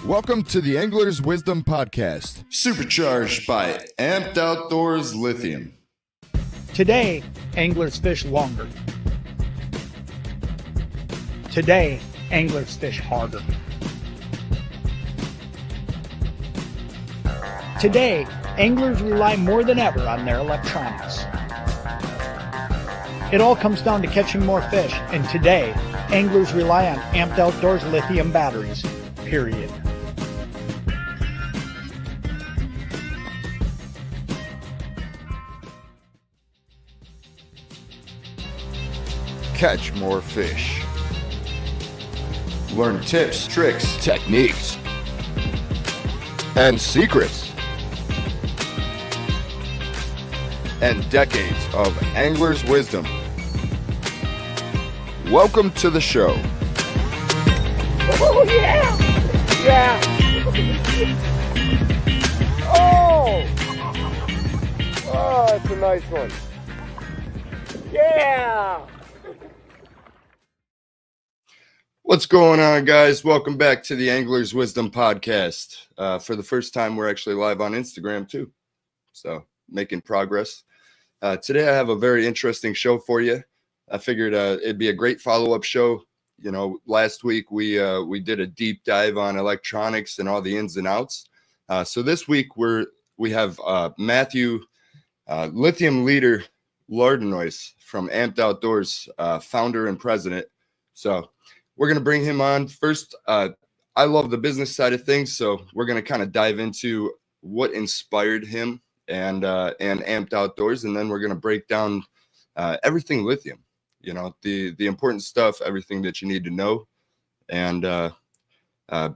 Welcome to the Angler's Wisdom Podcast, supercharged by Amped Outdoors Lithium. Today, anglers fish longer. Today, anglers fish harder. Today, anglers rely more than ever on their electronics. It all comes down to catching more fish, and today, anglers rely on Amped Outdoors lithium batteries, period. catch more fish, Learn tips, tricks, techniques, and secrets, and decades of angler's wisdom. Welcome to the show. Oh, yeah! Yeah! Oh! Oh, that's a nice one. Yeah! What's going on, guys? Welcome back to the Angler's Wisdom Podcast. For the first time, we're actually live on Instagram, too. So, making progress. Today, I have a very interesting show for you. I figured it'd be a great follow-up show. You know, last week, we did a deep dive on electronics and all the ins and outs. So this week, we have Matthew, Lithium leader Lardinois from Amped Outdoors, founder and president. So we're going to bring him on. First, I love the business side of things, so we're going to kind of dive into what inspired him and Amped Outdoors, and then we're going to break down everything lithium, you know, the important stuff, everything that you need to know, and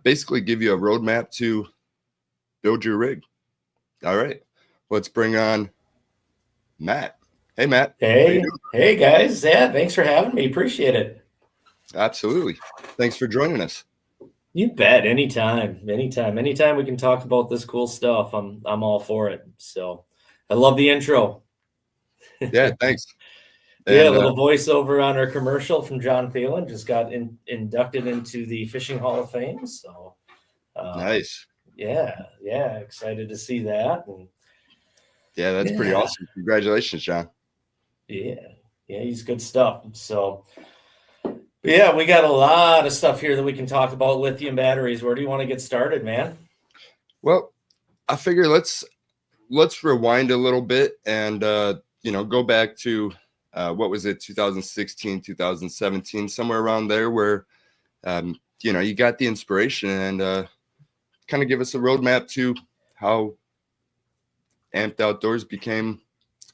basically give you a roadmap to build your rig. All right, let's bring on Matt. Hey, Matt. Hey guys. Yeah, thanks for having me. Appreciate it. Absolutely. Thanks for joining us. You bet. Anytime we can talk about this cool stuff, I'm all for it. So I love the intro. Yeah, thanks. Yeah, a little voiceover on our commercial from John Thielen. Just got inducted into the Fishing Hall of Fame. So nice. Yeah, excited to see that. And yeah, that's pretty awesome. Congratulations, John. Yeah, he's good stuff. So yeah, we got a lot of stuff here that we can talk about lithium batteries. Where do you want to get started, man? Well, I figure let's rewind a little bit and go back to what was it, 2016, 2017, somewhere around there, where you got the inspiration, and kind of give us a roadmap to how Amped Outdoors became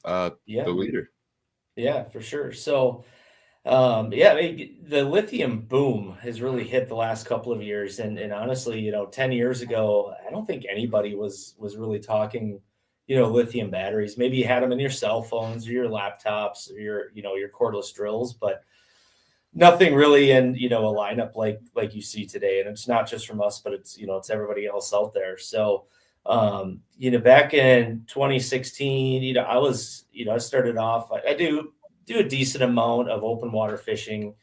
the leader. Yeah, for sure. So the lithium boom has really hit the last couple of years. And honestly, 10 years ago, I don't think anybody was really talking, lithium batteries. Maybe you had them in your cell phones or your laptops or your cordless drills, but nothing really in, a lineup like you see today. And it's not just from us, but it's everybody else out there. So, back in 2016, I started off, I do a decent amount of open water fishing.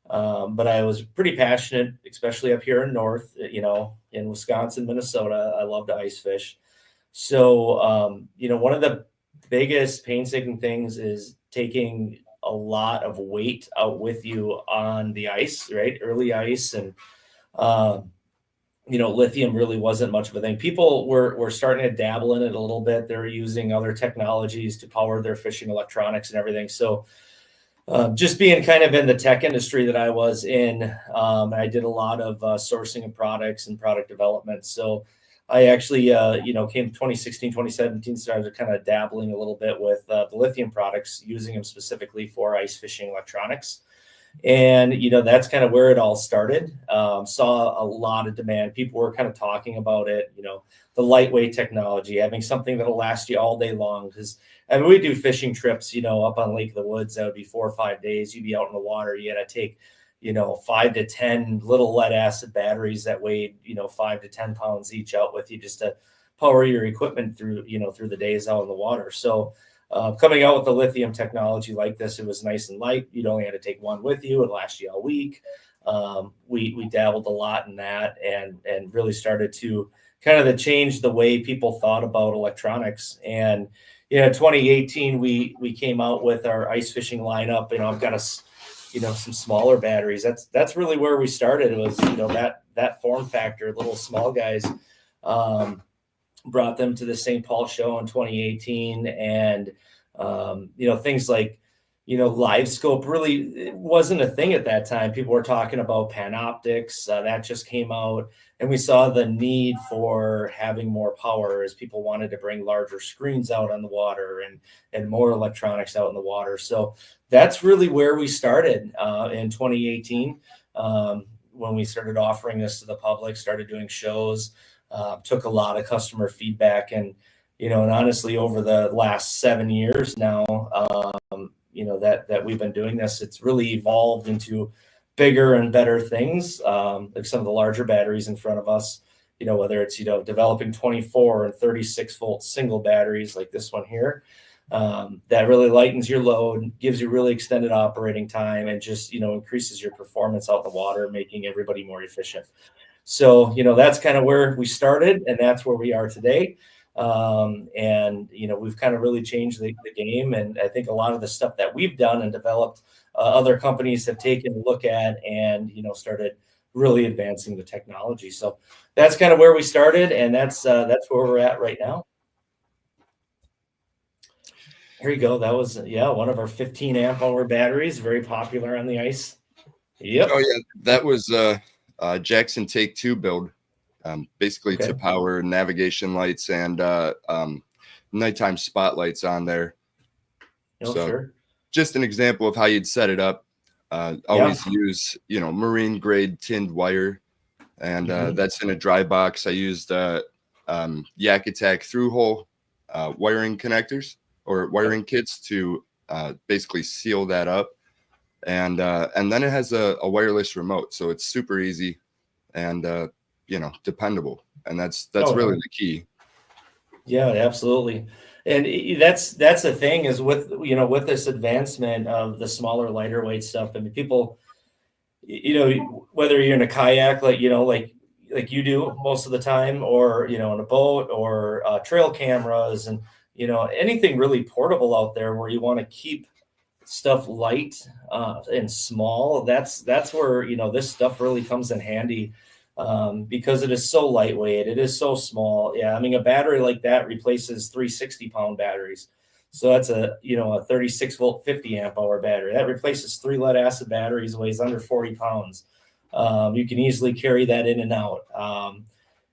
But I was pretty passionate, especially up here in north, in Wisconsin, Minnesota. I love to ice fish. So, one of the biggest painstaking things is taking a lot of weight out with you on the ice, right? Early ice. And, lithium really wasn't much of a thing. People were starting to dabble in it a little bit. They're using other technologies to power their fishing electronics and everything. So just being kind of in the tech industry that I was in, I did a lot of sourcing of products and product development. So I actually, came to 2016, 2017, started kind of dabbling a little bit with the lithium products, using them specifically for ice fishing electronics. And, that's kind of where it all started. Saw a lot of demand. People were kind of talking about it, the lightweight technology, having something that'll last you all day long. Because we do fishing trips, up on Lake of the Woods. That would be 4 or 5 days. You'd be out in the water. You got to take, 5 to 10 little lead acid batteries that weighed, 5 to 10 pounds each out with you just to power your equipment through the days out in the water. So coming out with the lithium technology like this, it was nice and light. You'd only had to take one with you. It'd last you a week. we dabbled a lot in that and really started to kind of change the way people thought about electronics. And 2018 we came out with our ice fishing lineup. I've got some smaller batteries. That's really where we started. It was that form factor, little small guys. Brought them to the St. Paul show in 2018, and things like live scope really wasn't a thing at that time. People were talking about Panoptics, that just came out, and we saw the need for having more power as people wanted to bring larger screens out on the water and more electronics out in the water. So that's really where we started in 2018 when we started offering this to the public, started doing shows, took a lot of customer feedback, and honestly over the last 7 years now, that we've been doing this, it's really evolved into bigger and better things, like some of the larger batteries in front of us, whether it's, developing 24 and 36 volt single batteries like this one here, that really lightens your load, gives you really extended operating time, and just, increases your performance out in the water, making everybody more efficient. So, that's kind of where we started, and that's where we are today. We've kind of really changed the game. And I think a lot of the stuff that we've done and developed, other companies have taken a look at and, started really advancing the technology. So that's kind of where we started, and that's where we're at right now. Here you go. That was, one of our 15 amp hour batteries, very popular on the ice. Yep. Oh yeah. That was, Jackson Take 2 build, basically to power navigation lights and nighttime spotlights on there. Oh, so sure. Just an example of how you'd set it up. Always use, marine grade tinned wire, and that's in a dry box. I used Yak Attack through hole wiring connectors or wiring kits to basically seal that up. And then it has a wireless remote, so it's super easy and dependable, and that's really the key. Yeah, absolutely. And that's the thing is with this advancement of the smaller, lighter weight stuff. I mean, people, whether you're in a kayak like you do most of the time, or in a boat, or trail cameras, and anything really portable out there where you want to keep stuff light and small, that's where this stuff really comes in handy, because it is so lightweight, it is so small. I mean, a battery like that replaces 3 60-pound batteries. So that's a 36 volt 50 amp hour battery that replaces 3 lead acid batteries, weighs under 40 pounds. You can easily carry that in and out,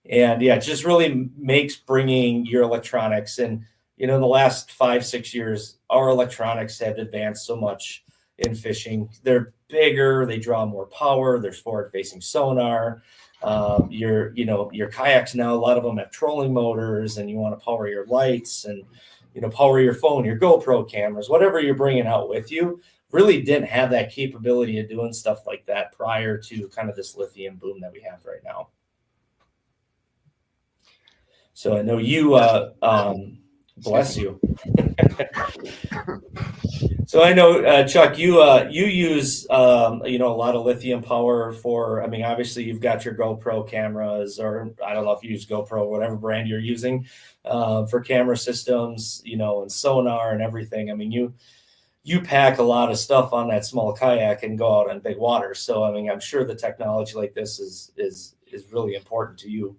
and it just really makes bringing your electronics. And in the last 5-6 years, our electronics have advanced so much in fishing. They're bigger, they draw more power, there's forward-facing sonar. Your kayaks now, a lot of them have trolling motors, and you want to power your lights and power your phone, your GoPro cameras, whatever you're bringing out with you. Really didn't have that capability of doing stuff like that prior to kind of this lithium boom that we have right now. So I know you bless you. So I know, Chuck, you use a lot of lithium power for. I mean, obviously you've got your GoPro cameras, or I don't know if you use GoPro, whatever brand you're using, for camera systems, and sonar and everything. I mean, you pack a lot of stuff on that small kayak and go out on big water. So I mean, I'm sure the technology like this is really important to you.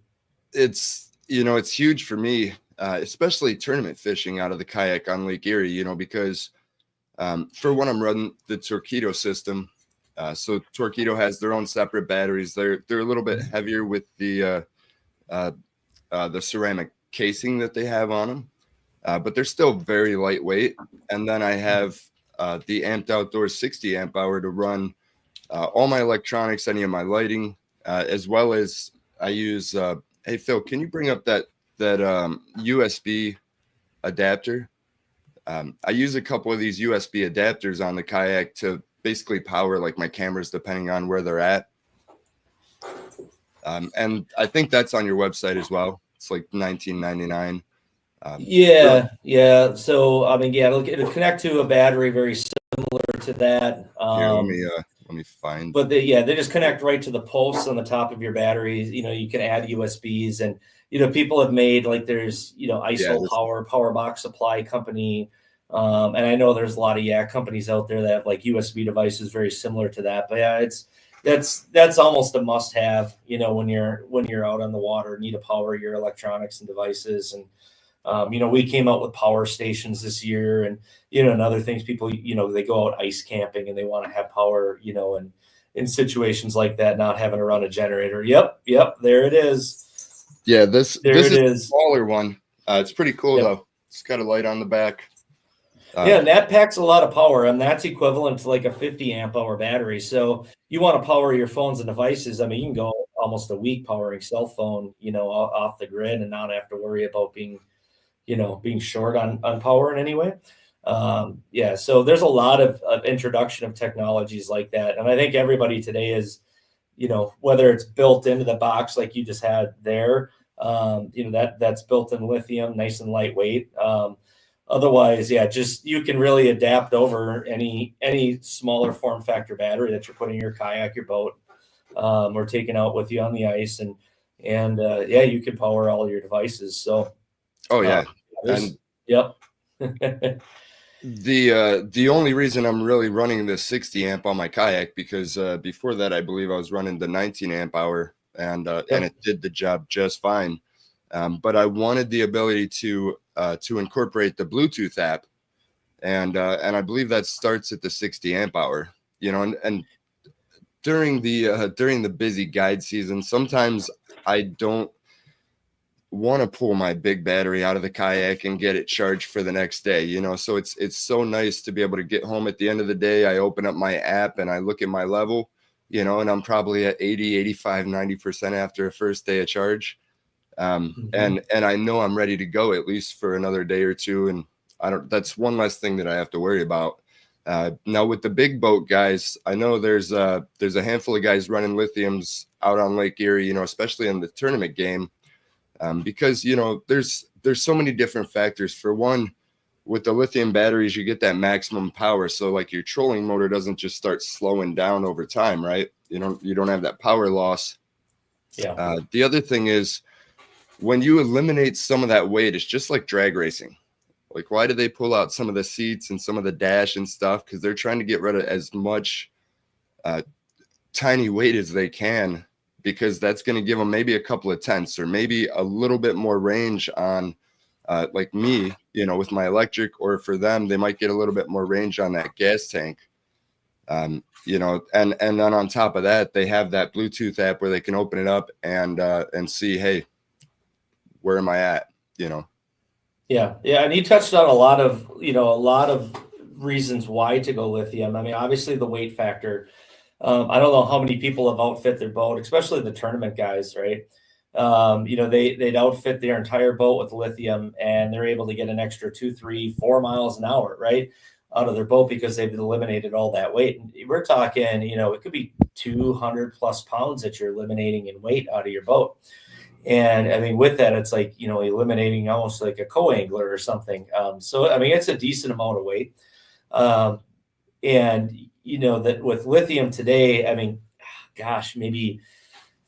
It's huge for me. Especially tournament fishing out of the kayak on Lake Erie, because for one, I'm running the Torqeedo system. So Torqeedo has their own separate batteries. They're a little bit heavier with the ceramic casing that they have on them, but they're still very lightweight. And then I have the Amped Outdoors 60 amp hour to run all my electronics, any of my lighting, as well as I use. Hey Phil, can you bring up that USB adapter? I use a couple of these USB adapters on the kayak to basically power like my cameras, depending on where they're at. And I think that's on your website as well. It's like $19.99. Yeah. So I mean, it'll connect to a battery very similar to that. Here, Let me find. But they just connect right to the posts on the top of your batteries. You can add USBs, and people have made, like, there's ISO Power Box Supply Company, and I know there's a lot of companies out there that have like USB devices very similar to that. But that's almost a must have. When you're out on the water, need to power your electronics and devices. And we came out with power stations this year, and and other things. People they go out ice camping and they want to have power, and in situations like that, not having to run a generator. Yep, there it is. Yeah, this is a smaller one. It's pretty cool though. It's got a light on the back. And that packs a lot of power, and that's equivalent to like a 50 amp hour battery. So you want to power your phones and devices. I mean, you can go almost a week powering cell phone, off the grid, and not have to worry about being short on power in any way. So there's a lot of introduction of technologies like that. And I think everybody today is, whether it's built into the box like you just had there, that's built in lithium, nice and lightweight. Otherwise, just you can really adapt over any smaller form factor battery that you're putting in your kayak, your boat, or taking out with you on the ice, and you can power all your devices. So, Yep. The only reason I'm really running the 60 amp on my kayak, because before that, I believe I was running the 19 amp hour, and it did the job just fine. But I wanted the ability to incorporate the Bluetooth app, and I believe that starts at the 60 amp hour. And during the busy guide season, sometimes I don't want to pull my big battery out of the kayak and get it charged for the next day. So it's so nice to be able to get home at the end of the day. I open up my app and I look at my level, and I'm probably at 80, 85, 90% after a first day of charge. And I know I'm ready to go at least for another day or two. And that's one less thing that I have to worry about. Now with the big boat guys, I know there's a handful of guys running lithiums out on Lake Erie, especially in the tournament game. Because, there's so many different factors. For one, with the lithium batteries, you get that maximum power. So like your trolling motor doesn't just start slowing down over time, right? You don't have that power loss. Yeah. The other thing is, when you eliminate some of that weight, it's just like drag racing. Like, why do they pull out some of the seats and some of the dash and stuff? Because they're trying to get rid of as much tiny weight as they can, because that's going to give them maybe a couple of tenths or maybe a little bit more range on like me, with my electric, or for them, they might get a little bit more range on that gas tank. And then on top of that, they have that Bluetooth app where they can open it up and see, hey, where am I at? Yeah. And you touched on a lot of reasons why to go lithium. I mean, obviously the weight factor. I don't know how many people have outfit their boat, especially the tournament guys, right? They'd outfit their entire boat with lithium, and they're able to get an extra 2, 3, 4 miles an hour, right, out of their boat, because they've eliminated all that weight. And we're talking, it could be 200 plus pounds that you're eliminating in weight out of your boat. And I mean, with that, it's like, eliminating almost like a co-angler or something. So, I mean, it's a decent amount of weight. And, that with lithium today, I mean, gosh, maybe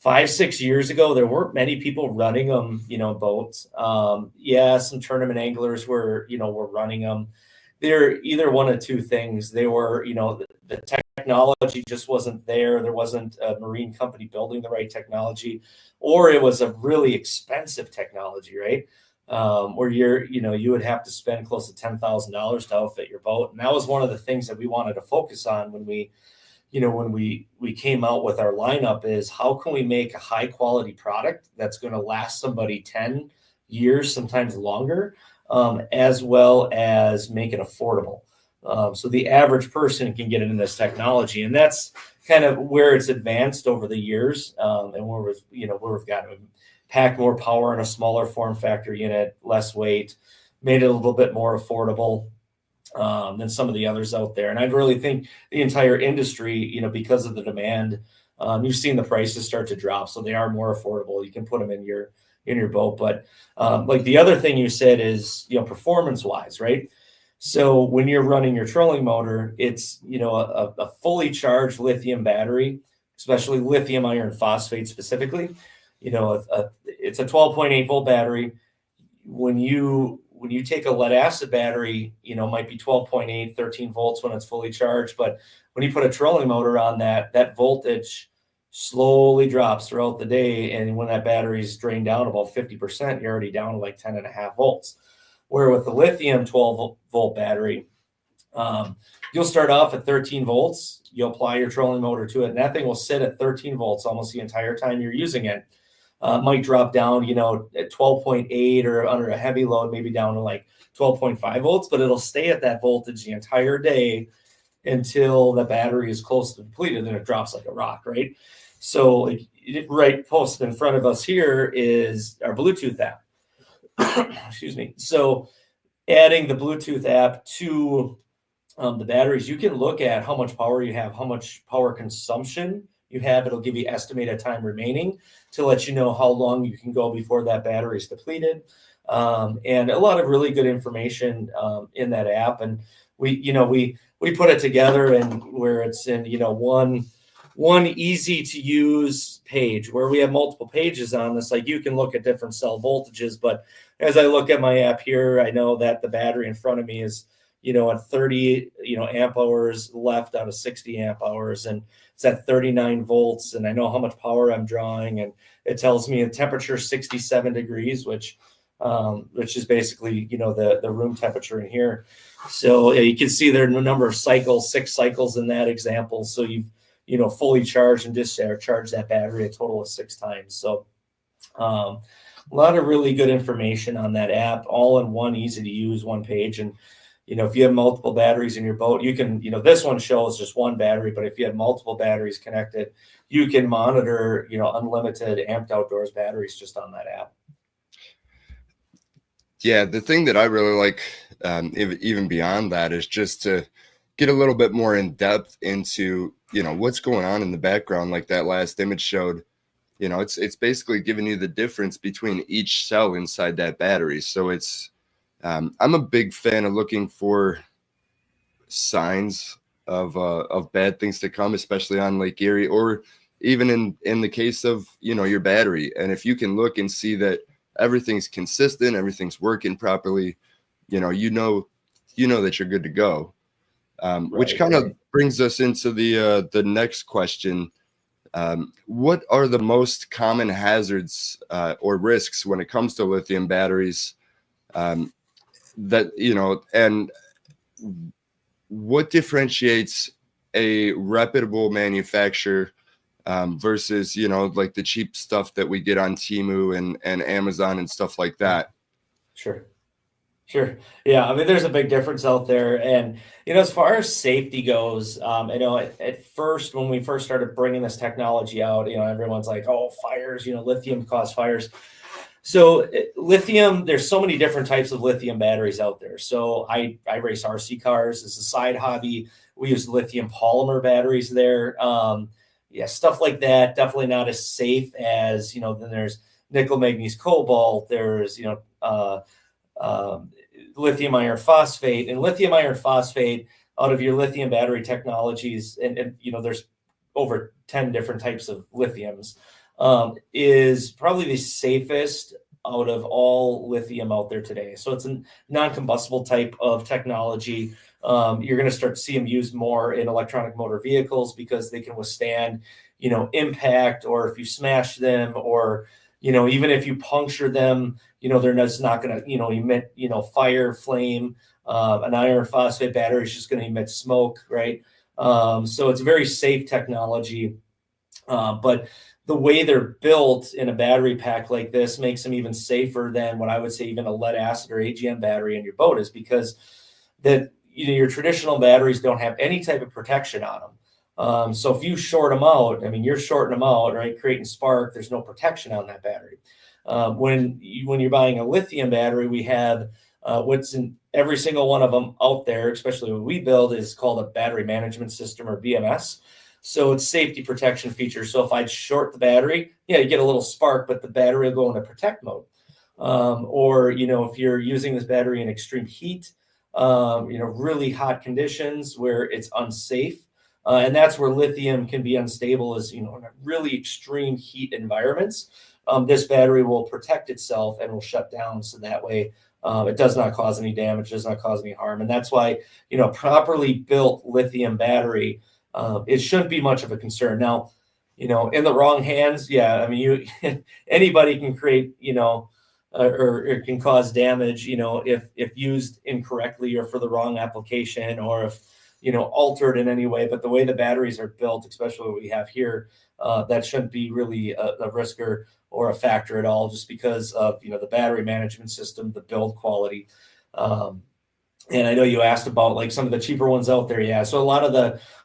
5-6 years ago, there weren't many people running them, boats. Some tournament anglers were running them. They're either one of two things. They were, the technology just wasn't there. There wasn't a marine company building the right technology, or it was a really expensive technology, right? Where you would have to spend close to $10,000 to outfit your boat. And that was one of the things that we wanted to focus on when we came out with our lineup, is how can we make a high quality product that's going to last somebody 10 years, sometimes longer, as well as make it affordable. So the average person can get into this technology, and that's kind of where it's advanced over the years, and where we've got to pack more power in a smaller form factor unit, less weight, made it a little bit more affordable than some of the others out there. And I really think the entire industry, because of the demand, you've seen the prices start to drop, so they are more affordable. You can put them in your boat. But like the other thing you said is, performance wise, right? So when you're running your trolling motor, it's, a fully charged lithium battery, especially lithium iron phosphate specifically. It's a 12.8 volt battery. When you take a lead acid battery, it might be 12.8, 13 volts when it's fully charged. But when you put a trolling motor on that voltage slowly drops throughout the day. And when that battery is drained down about 50%, you're already down to like 10.5 volts. Where with the lithium 12 volt battery, you'll start off at 13 volts. You'll apply your trolling motor to it, and that thing will sit at 13 volts almost the entire time you're using it. Might drop down, at 12.8 or under a heavy load, maybe down to like 12.5 volts, but it'll stay at that voltage the entire day until the battery is close to depleted, and it drops like a rock, right? So right posted in front of us here is our Bluetooth app. Excuse me. So adding the Bluetooth app to the batteries, you can look at how much power you have, how much power consumption you have. It'll give you estimated time remaining to let you know how long you can go before that battery is depleted. And a lot of really good information in that app. And we put it together and where it's in, one easy to use page where we have multiple pages on this. Like you can look at different cell voltages, but as I look at my app here, I know that the battery in front of me is, at 30, amp hours left out of 60 amp hours. And it's at 39 volts. And I know how much power I'm drawing. And it tells me the temperature 67 degrees, which is basically, the room temperature in here. So you can see there are a number of cycles, 6 cycles in that example. So you've, fully charged and discharged that battery a total of 6 times. So a lot of really good information on that app, all in one easy to use one page. And, if you have multiple batteries in your boat, you can, this one shows just one battery, but if you have multiple batteries connected, you can monitor, unlimited Amped Outdoors batteries just on that app. Yeah, the thing that I really like, even beyond that, is just to get a little bit more in depth into, what's going on in the background. Like that last image showed, it's basically giving you the difference between each cell inside that battery. So it's, I'm a big fan of looking for signs of bad things to come, especially on Lake Erie, or even in the case of, your battery. And if you can look and see that everything's consistent, everything's working properly, you know that you're good to go. Which kind of brings us into the next question. What are the most common hazards or risks when it comes to lithium batteries? And what differentiates a reputable manufacturer versus, like the cheap stuff that we get on Temu and Amazon and stuff like that? Sure. Yeah. I mean, there's a big difference out there. And, as far as safety goes, I know at first, when we first started bringing this technology out, everyone's like, oh, fires, lithium cause fires. So lithium, there's so many different types of lithium batteries out there. So I race RC cars as a side hobby. We use lithium polymer batteries there. Stuff like that. Definitely not as safe as, then there's nickel, manganese, cobalt. There's, lithium iron phosphate, and lithium iron phosphate out of your lithium battery technologies. And there's over 10 different types of lithiums. Is probably the safest out of all lithium out there today. So it's a non-combustible type of technology. You're going to start to see them used more in electronic motor vehicles because they can withstand, impact, or if you smash them, or, even if you puncture them, they're just not going to, emit, fire, flame. An iron phosphate battery is just going to emit smoke, right? So it's a very safe technology. But the way they're built in a battery pack like this makes them even safer than what I would say even a lead acid or AGM battery in your boat is, because that your traditional batteries don't have any type of protection on them. So if you short them out, you're shorting them out, right? Creating spark, there's no protection on that battery. When you're buying a lithium battery, we have what's in every single one of them out there, especially what we build, is called a battery management system, or BMS. So it's safety protection feature. So if I short the battery, you get a little spark, but the battery will go into protect mode. Or, if you're using this battery in extreme heat, really hot conditions where it's unsafe. And that's where lithium can be unstable, is, in really extreme heat environments. This battery will protect itself and will shut down. So that way it does not cause any damage, does not cause any harm. And that's why, properly built lithium battery, it shouldn't be much of a concern. Now, in the wrong hands, anybody can create, or it can cause damage, if used incorrectly or for the wrong application, or if, altered in any way. But the way the batteries are built, especially what we have here, that shouldn't be really a risk or a factor at all, just because of, the battery management system, the build quality. And I know you asked about like some of the cheaper ones out there. Yeah. So a lot of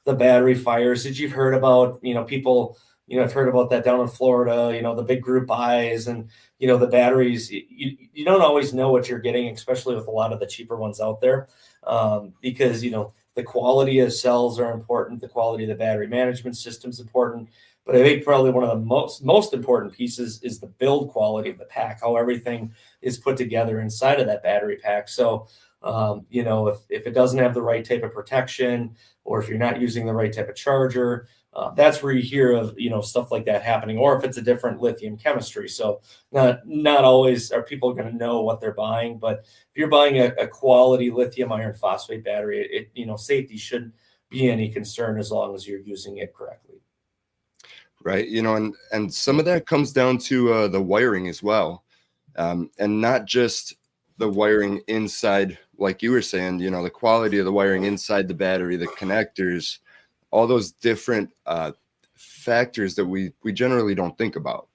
the battery fires that you've heard about, people, I've heard about that down in Florida, the big group buys, and, the batteries, you don't always know what you're getting, especially with a lot of the cheaper ones out there, because, the quality of cells are important. The quality of the battery management system is important. But I think probably one of the most important pieces is the build quality of the pack, how everything is put together inside of that battery pack. So, if it doesn't have the right type of protection, or if you're not using the right type of charger, that's where you hear of, stuff like that happening, or if it's a different lithium chemistry. So not always are people going to know what they're buying, but if you're buying a quality lithium iron phosphate battery, safety shouldn't be any concern as long as you're using it correctly. Right. And some of that comes down to the wiring as well. And not just the wiring inside, like you were saying, the quality of the wiring inside the battery, the connectors, all those different factors that we generally don't think about,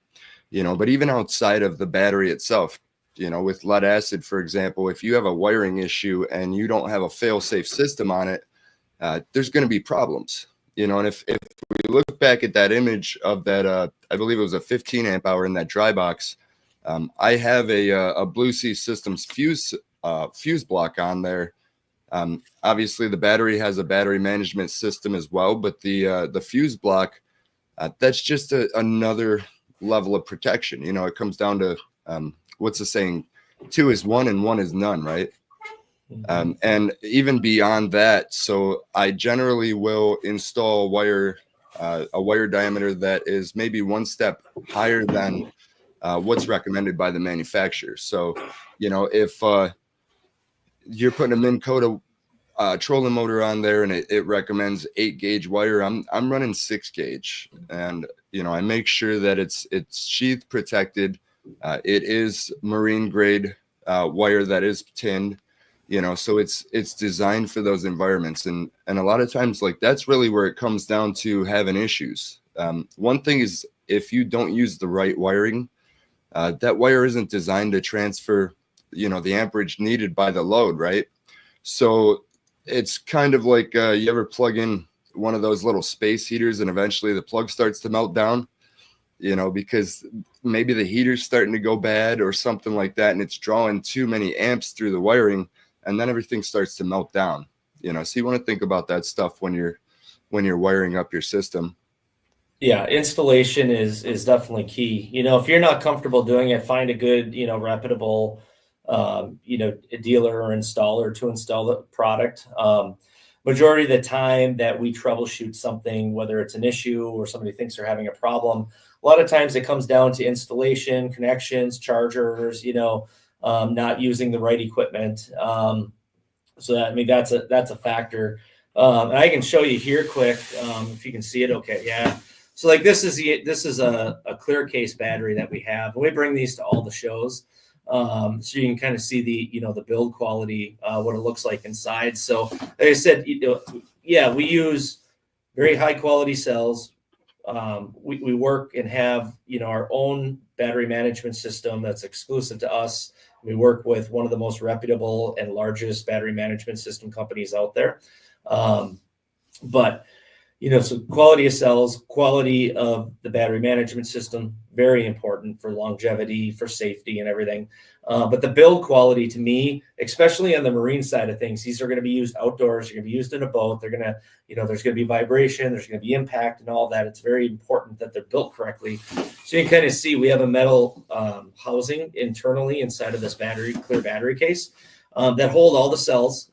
but even outside of the battery itself, with lead acid, for example, if you have a wiring issue and you don't have a fail-safe system on it, there's going to be problems, and if we look back at that image of that, I believe it was a 15 amp hour in that dry box. I have a Blue Sea Systems fuse block on there. Obviously the battery has a battery management system as well, but the fuse block, that's just another level of protection. It comes down to, what's the saying? 2 is 1 and 1 is none, right? Mm-hmm. And even beyond that, so I generally will install a wire diameter that is maybe one step higher than what's recommended by the manufacturer. So, if you're putting a Minn Kota trolling motor on there and it recommends 8 gauge wire, I'm running 6 gauge, and I make sure that it's sheath protected. It is marine grade wire that is tinned, so it's designed for those environments, and a lot of times, like, that's really where it comes down to having issues. One thing is, if you don't use the right wiring, that wire isn't designed to transfer the amperage needed by the load, right? So it's kind of like you ever plug in one of those little space heaters and eventually the plug starts to melt down, because maybe the heater's starting to go bad or something like that, and it's drawing too many amps through the wiring, and then everything starts to melt down. So you want to think about that stuff when you're wiring up your system. Yeah, installation is definitely key. If you're not comfortable doing it, find a good, reputable, a dealer or installer to install the product. Majority of the time that we troubleshoot something, whether it's an issue or somebody thinks they're having a problem, a lot of times it comes down to installation, connections, chargers, not using the right equipment. So that's a factor. And I can show you here quick, if you can see it. Okay. Yeah. So like this is a clear case battery that we have. And we bring these to all the shows. So you can kind of see the build quality, what it looks like inside. So like I said, we use very high quality cells. We work and have, our own battery management system that's exclusive to us. We work with one of the most reputable and largest battery management system companies out there. But so quality of cells, quality of the battery management system, very important for longevity, for safety and everything. But the build quality, to me, especially on the marine side of things, these are going to be used outdoors. They're going to be used in a boat. They're going to, there's going to be vibration. There's going to be impact and all that. It's very important that they're built correctly. So you can kind of see we have a metal housing internally inside of this clear battery case. that hold all the cells.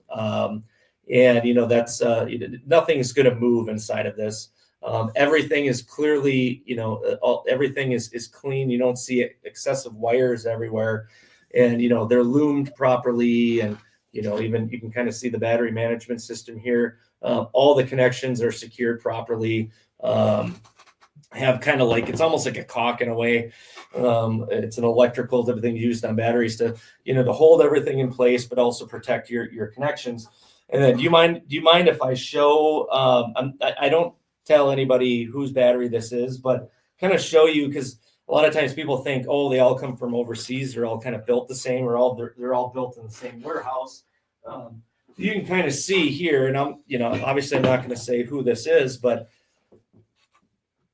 And, you know, that's nothing's going to move inside of this. Everything is clearly, you know, everything is clean. You don't see excessive wires everywhere. And, you know, they're loomed properly. And, you know, even you can kind of see the battery management system here. All the connections are secured properly. Have kind of like, it's almost like a caulk in a way. It's an electrical type of thing used on batteries to, you know, to hold everything in place, but also protect your connections. And then do you mind if I show, I don't tell anybody whose battery this is, but kind of show you, because a lot of times people think, oh, they all come from overseas. They're all kind of built the same, or they're all built in the same warehouse. You can kind of see here, and I'm, you know, obviously I'm not going to say who this is, but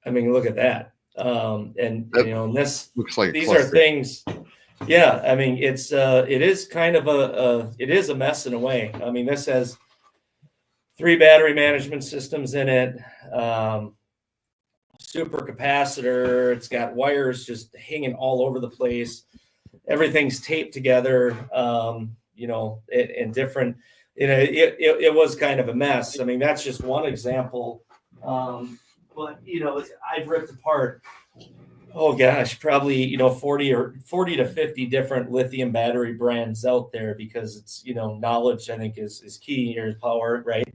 I mean, look at that. And that, you know, and this looks like these are things. Yeah, I mean, it is kind of it is a mess in a way. I mean, this has 3 battery management systems in it, super capacitor. It's got wires just hanging all over the place. Everything's taped together, you know, in different, you know, it was kind of a mess. I mean, that's just one example. But, you know, I've ripped apart, oh gosh, probably, you know, 40 to 50 different lithium battery brands out there, because it's, you know, knowledge, I think, is key. Here's power, right?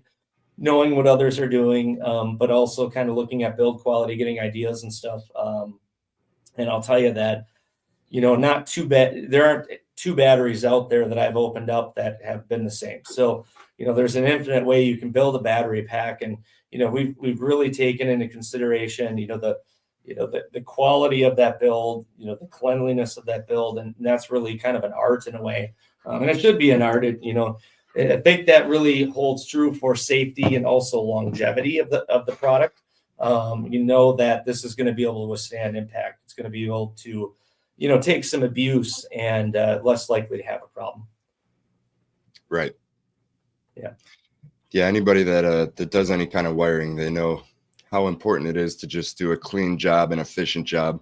Knowing what others are doing, but also kind of looking at build quality, getting ideas and stuff. And I'll tell you that, you know, not too bad. There aren't 2 batteries out there that I've opened up that have been the same. So, you know, there's an infinite way you can build a battery pack. And, you know, we've really taken into consideration, you know, the quality of that build, you know, the cleanliness of that build. And that's really kind of an art in a way. And it should be an art, you know. I think that really holds true for safety and also longevity of the product. You know that this is going to be able to withstand impact. It's going to be able to, you know, take some abuse and less likely to have a problem. Right. Yeah. Yeah. Anybody that does any kind of wiring, they know how important it is to just do a clean job, an efficient job.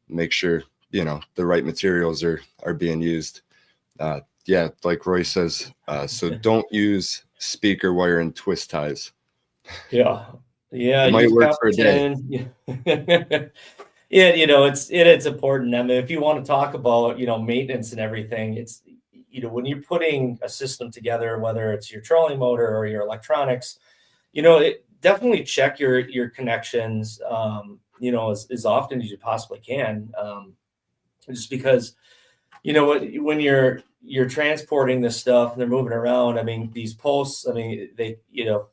Make sure, you know, the right materials are being used. Yeah, like Roy says, so don't use speaker wire and twist ties. Yeah. It might work for a day. Yeah, you know, it's important. I mean, if you want to talk about, you know, maintenance and everything, it's, you know, when you're putting a system together, whether it's your trolling motor or your electronics, you know, definitely check your connections, you know, as often as you possibly can, just because, you know, when you're transporting this stuff and they're moving around, I mean, these posts, I mean, they, you know,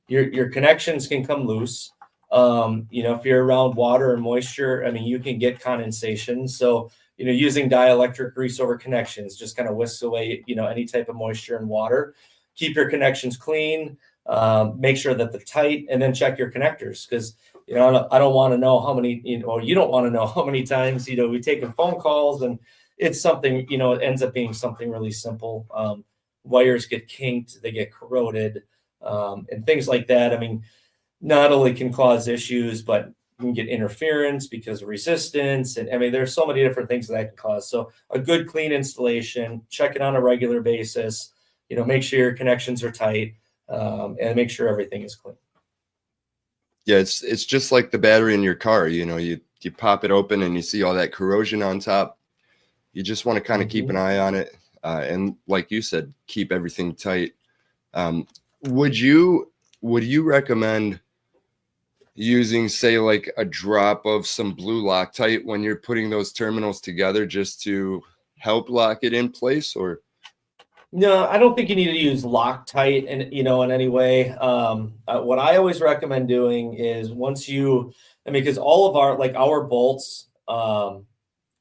your connections can come loose. You know, if you're around water and moisture, I mean, you can get condensation. So, you know, using dielectric grease over connections just kind of whisks away, you know, any type of moisture and water. Keep your connections clean. Make sure that they're tight, and then check your connectors, because, you know, I don't want to know how many, you know, or you don't want to know how many times, you know, we've taken phone calls and it's something, you know, it ends up being something really simple. Wires get kinked, they get corroded, and things like that. I mean, not only can cause issues, but you can get interference because of resistance. And I mean, there's so many different things that can cause. So a good clean installation, check it on a regular basis, you know, make sure your connections are tight, and make sure everything is clean. Yeah, it's just like the battery in your car. You know, you pop it open and you see all that corrosion on top. You just want to kind of keep an eye on it. And like you said, keep everything tight. Would you recommend using, say, like a drop of some blue Loctite when you're putting those terminals together just to help lock it in place? Or no, I don't think you need to use Loctite in, you know, in any way. What I always recommend doing is once you, I mean, because all of our bolts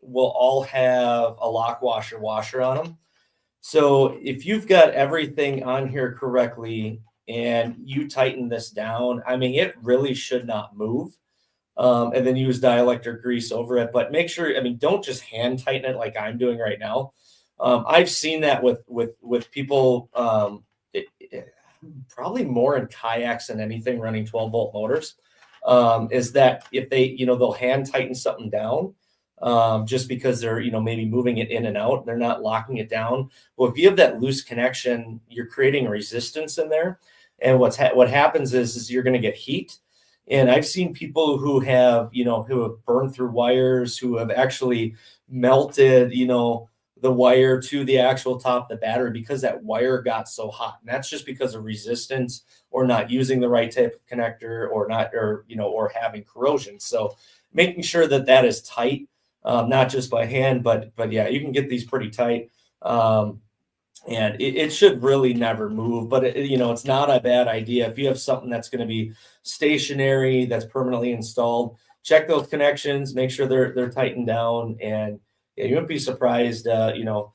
will all have a lock washer on them. So if you've got everything on here correctly and you tighten this down, I mean, it really should not move. And then use dielectric grease over it. But make sure, I mean, don't just hand tighten it like I'm doing right now. I've seen that with people, probably more in kayaks than anything running 12-volt motors, is that if they, you know, they'll hand tighten something down. just because they're, maybe moving it in and out. They're not locking it down. Well, if you have that loose connection, you're creating resistance in there. And what happens is you're going to get heat. And I've seen people who have burned through wires, who have actually melted, the wire to the actual top of the battery because that wire got so hot. And that's just because of resistance or not using the right type of connector or having corrosion. So making sure that is tight, not just by hand, but yeah, you can get these pretty tight. And it should really never move, but it's not a bad idea. If you have something that's going to be stationary, that's permanently installed, check those connections, make sure they're tightened down, and yeah, you wouldn't be surprised, how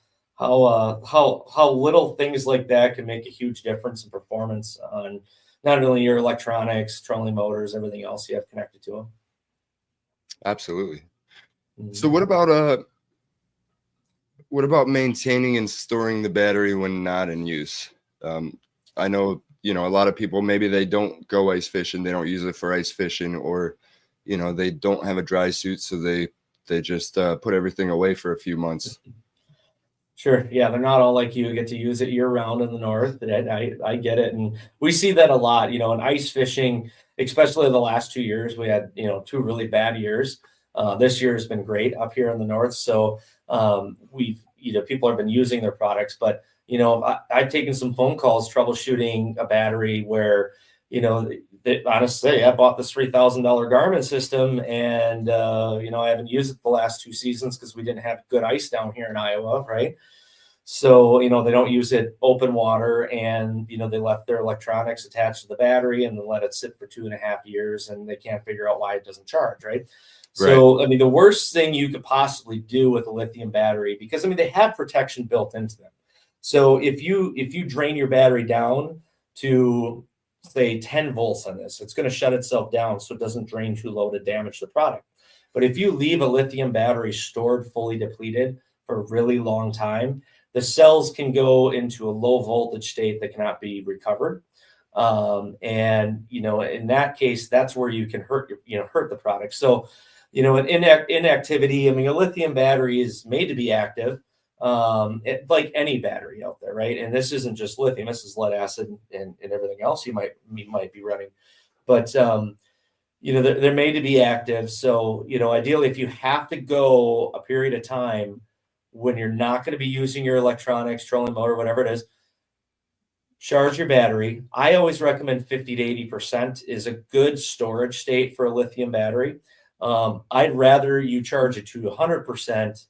little things like that can make a huge difference in performance on not only your electronics, trolling motors, everything else you have connected to them. Absolutely. So what about maintaining and storing the battery when not in use? I know, a lot of people, maybe they don't go ice fishing. They don't use it for ice fishing, or, they don't have a dry suit. So they just put everything away for a few months. Sure. Yeah. They're not all like you get to use it year round in the North. I get it. And we see that a lot, in ice fishing, especially the last 2 years. We had, 2 really bad years. This year has been great up here in the North. So people have been using their products, but, I've taken some phone calls troubleshooting a battery where, honestly, I bought this $3,000 Garmin system and, I haven't used it the last 2 seasons because we didn't have good ice down here in Iowa. Right. So, they don't use it open water, and, they left their electronics attached to the battery and then let it sit for 2.5 years, and they can't figure out why it doesn't charge. Right. So, the worst thing you could possibly do with a lithium battery, because, they have protection built into them. So if you drain your battery down to, say, 10 volts on this, it's going to shut itself down so it doesn't drain too low to damage the product. But if you leave a lithium battery stored fully depleted for a really long time, the cells can go into a low voltage state that cannot be recovered. And, in that case, that's where you can hurt the product. So, inactivity, a lithium battery is made to be active, like any battery out there, right? And this isn't just lithium, this is lead acid and everything else you might be running. But, they're made to be active. So, ideally, if you have to go a period of time when you're not going to be using your electronics, trolling motor, whatever it is, charge your battery. I always recommend 50 to 80% is a good storage state for a lithium battery. I'd rather you charge it to 100%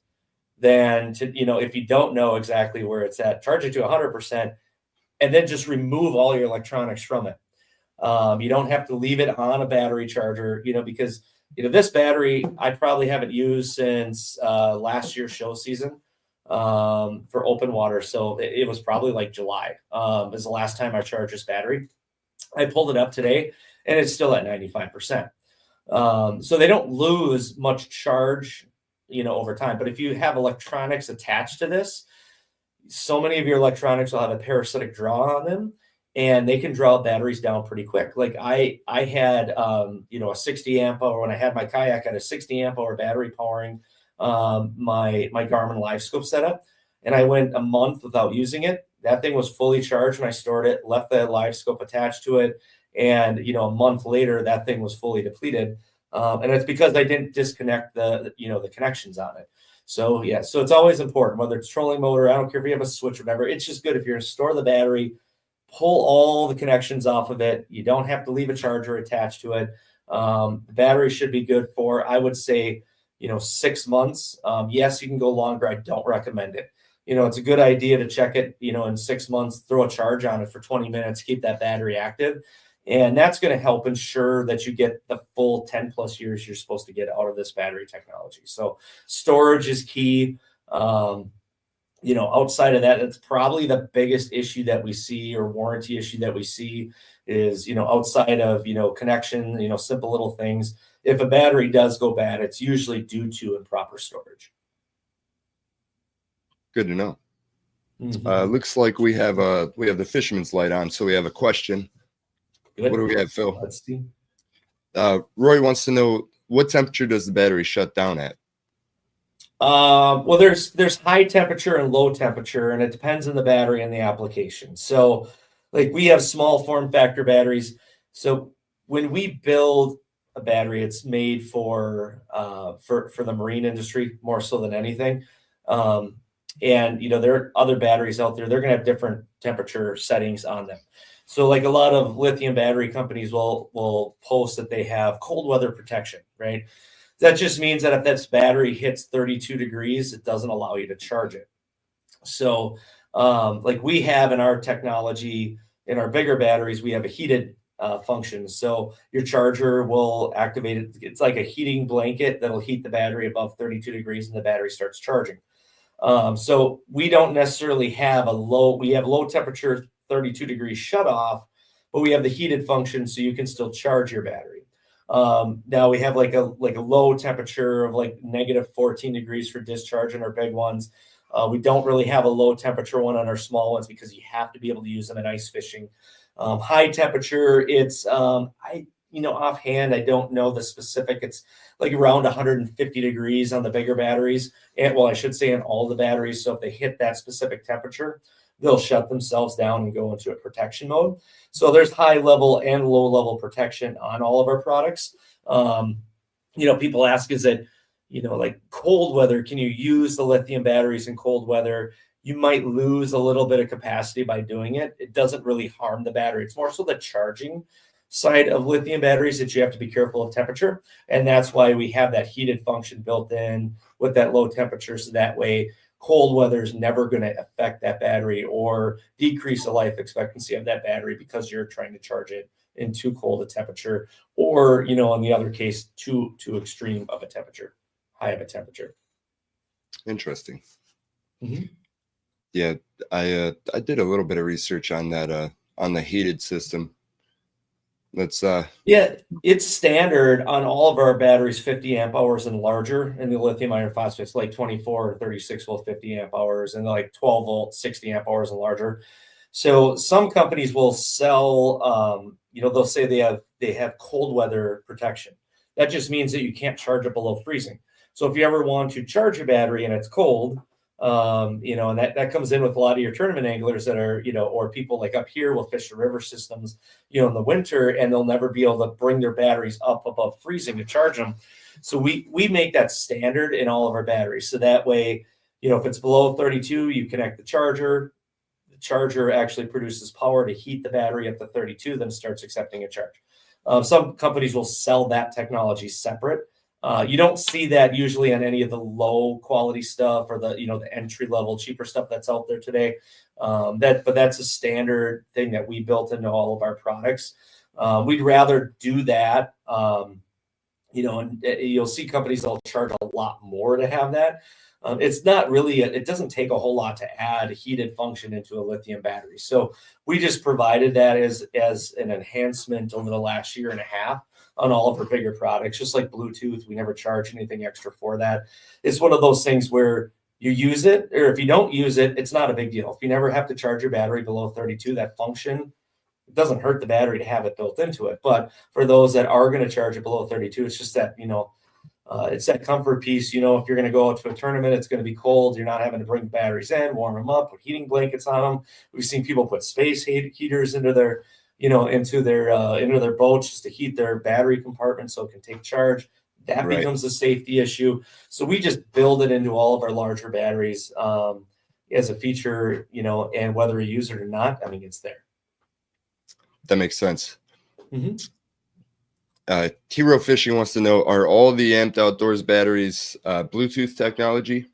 than to, if you don't know exactly where it's at, charge it to 100% and then just remove all your electronics from it. You don't have to leave it on a battery charger, because, this battery I probably haven't used since last year's show season for open water. So it was probably like July is the last time I charged this battery. I pulled it up today and it's still at 95%. So they don't lose much charge, over time. But if you have electronics attached to this, so many of your electronics will have a parasitic draw on them, and they can draw batteries down pretty quick. Like I had, a 60 amp hour, when I had my kayak, I had a 60 amp hour battery powering my Garmin Live Scope setup. And I went a month without using it. That thing was fully charged when I stored it, left the Live Scope attached to it. And, a month later, that thing was fully depleted. And it's because I didn't disconnect the connections on it. So, yeah, so it's always important, whether it's trolling motor, I don't care if you have a switch or whatever. It's just good if you're going to store the battery, pull all the connections off of it. You don't have to leave a charger attached to it. The battery should be good for, I would say, 6 months. Yes, you can go longer. I don't recommend it. It's a good idea to check it, in 6 months, throw a charge on it for 20 minutes, keep that battery active. And that's going to help ensure that you get the full 10 plus years you're supposed to get out of this battery technology. So storage is key. Outside of that, it's probably the biggest issue that we see, or warranty issue that we see, is, outside of, connection, simple little things. If a battery does go bad, it's usually due to improper storage. Good to know. Mm-hmm. Looks like we have the fisherman's light on, so we have a question. Good. What do we have, Phil? Let's see. Roy wants to know, what temperature does the battery shut down at? Well, there's high temperature and low temperature, and it depends on the battery and the application. So, like we have small form factor batteries. So when we build a battery, it's made for the marine industry more so than anything. And there are other batteries out there. They're going to have different temperature settings on them. So, like a lot of lithium battery companies will post that they have cold weather protection, right? That just means that if that battery hits 32 degrees, it doesn't allow you to charge it. So, like we have in our technology, in our bigger batteries, we have a heated function. So your charger will activate it. It's like a heating blanket that'll heat the battery above 32 degrees, and the battery starts charging. So we don't necessarily have we have low temperature 32 degrees shut off, but we have the heated function so you can still charge your battery. Now we have like a low temperature of like -14 degrees for discharge in our big ones. We don't really have a low temperature one on our small ones because you have to be able to use them in ice fishing. High temperature, it's offhand, I don't know the specific. It's like around 150 degrees on the bigger batteries. And well, I should say in all the batteries. So if they hit that specific temperature, they'll shut themselves down and go into a protection mode. So there's high level and low level protection on all of our products. People ask, is it, like cold weather, can you use the lithium batteries in cold weather? You might lose a little bit of capacity by doing it. It doesn't really harm the battery. It's more so the charging side of lithium batteries that you have to be careful of temperature. And that's why we have that heated function built in with that low temperature. So that way, cold weather is never going to affect that battery or decrease the life expectancy of that battery because you're trying to charge it in too cold a temperature, or, in the other case, too extreme of a temperature, high of a temperature. Interesting. Mm-hmm. Yeah, I did a little bit of research on that on the heated system. Yeah, it's standard on all of our batteries, 50 amp hours and larger, and the lithium iron phosphate, like 24 or 36 volt 50 amp hours, and like 12 volt 60 amp hours and larger. So some companies will sell, they'll say they have cold weather protection. That just means that you can't charge it below freezing. So if you ever want to charge your battery and it's cold, and that comes in with a lot of your tournament anglers that are, or people like up here will fish the river systems, in the winter, and they'll never be able to bring their batteries up above freezing to charge them. So we make that standard in all of our batteries. So that way, if it's below 32, you connect the charger. The charger actually produces power to heat the battery up to 32, then starts accepting a charge. Some companies will sell that technology separate. You don't see that usually on any of the low quality stuff or the entry level cheaper stuff that's out there today. But that's a standard thing that we built into all of our products. We'd rather do that, and you'll see companies that'll charge a lot more to have that. It's not really, it doesn't take a whole lot to add a heated function into a lithium battery. So we just provided that as an enhancement over the last year and a half on all of our bigger products, just like Bluetooth. We never charge anything extra for that. It's one of those things where you use it, or if you don't use it, it's not a big deal. If you never have to charge your battery below 32, that function, it doesn't hurt the battery to have it built into it. But for those that are going to charge it below 32, it's just that, it's that comfort piece. If you're going to go out to a tournament, it's going to be cold. You're not having to bring batteries in, warm them up, put heating blankets on them. We've seen people put space heaters into their boats just to heat their battery compartment so it can take charge. That Right. becomes a safety issue. So we just build it into all of our larger batteries as a feature, and whether you use it or not, it's there. That makes sense. Mm-hmm. Hero Fishing wants to know, are all the Amped Outdoors batteries Bluetooth technology?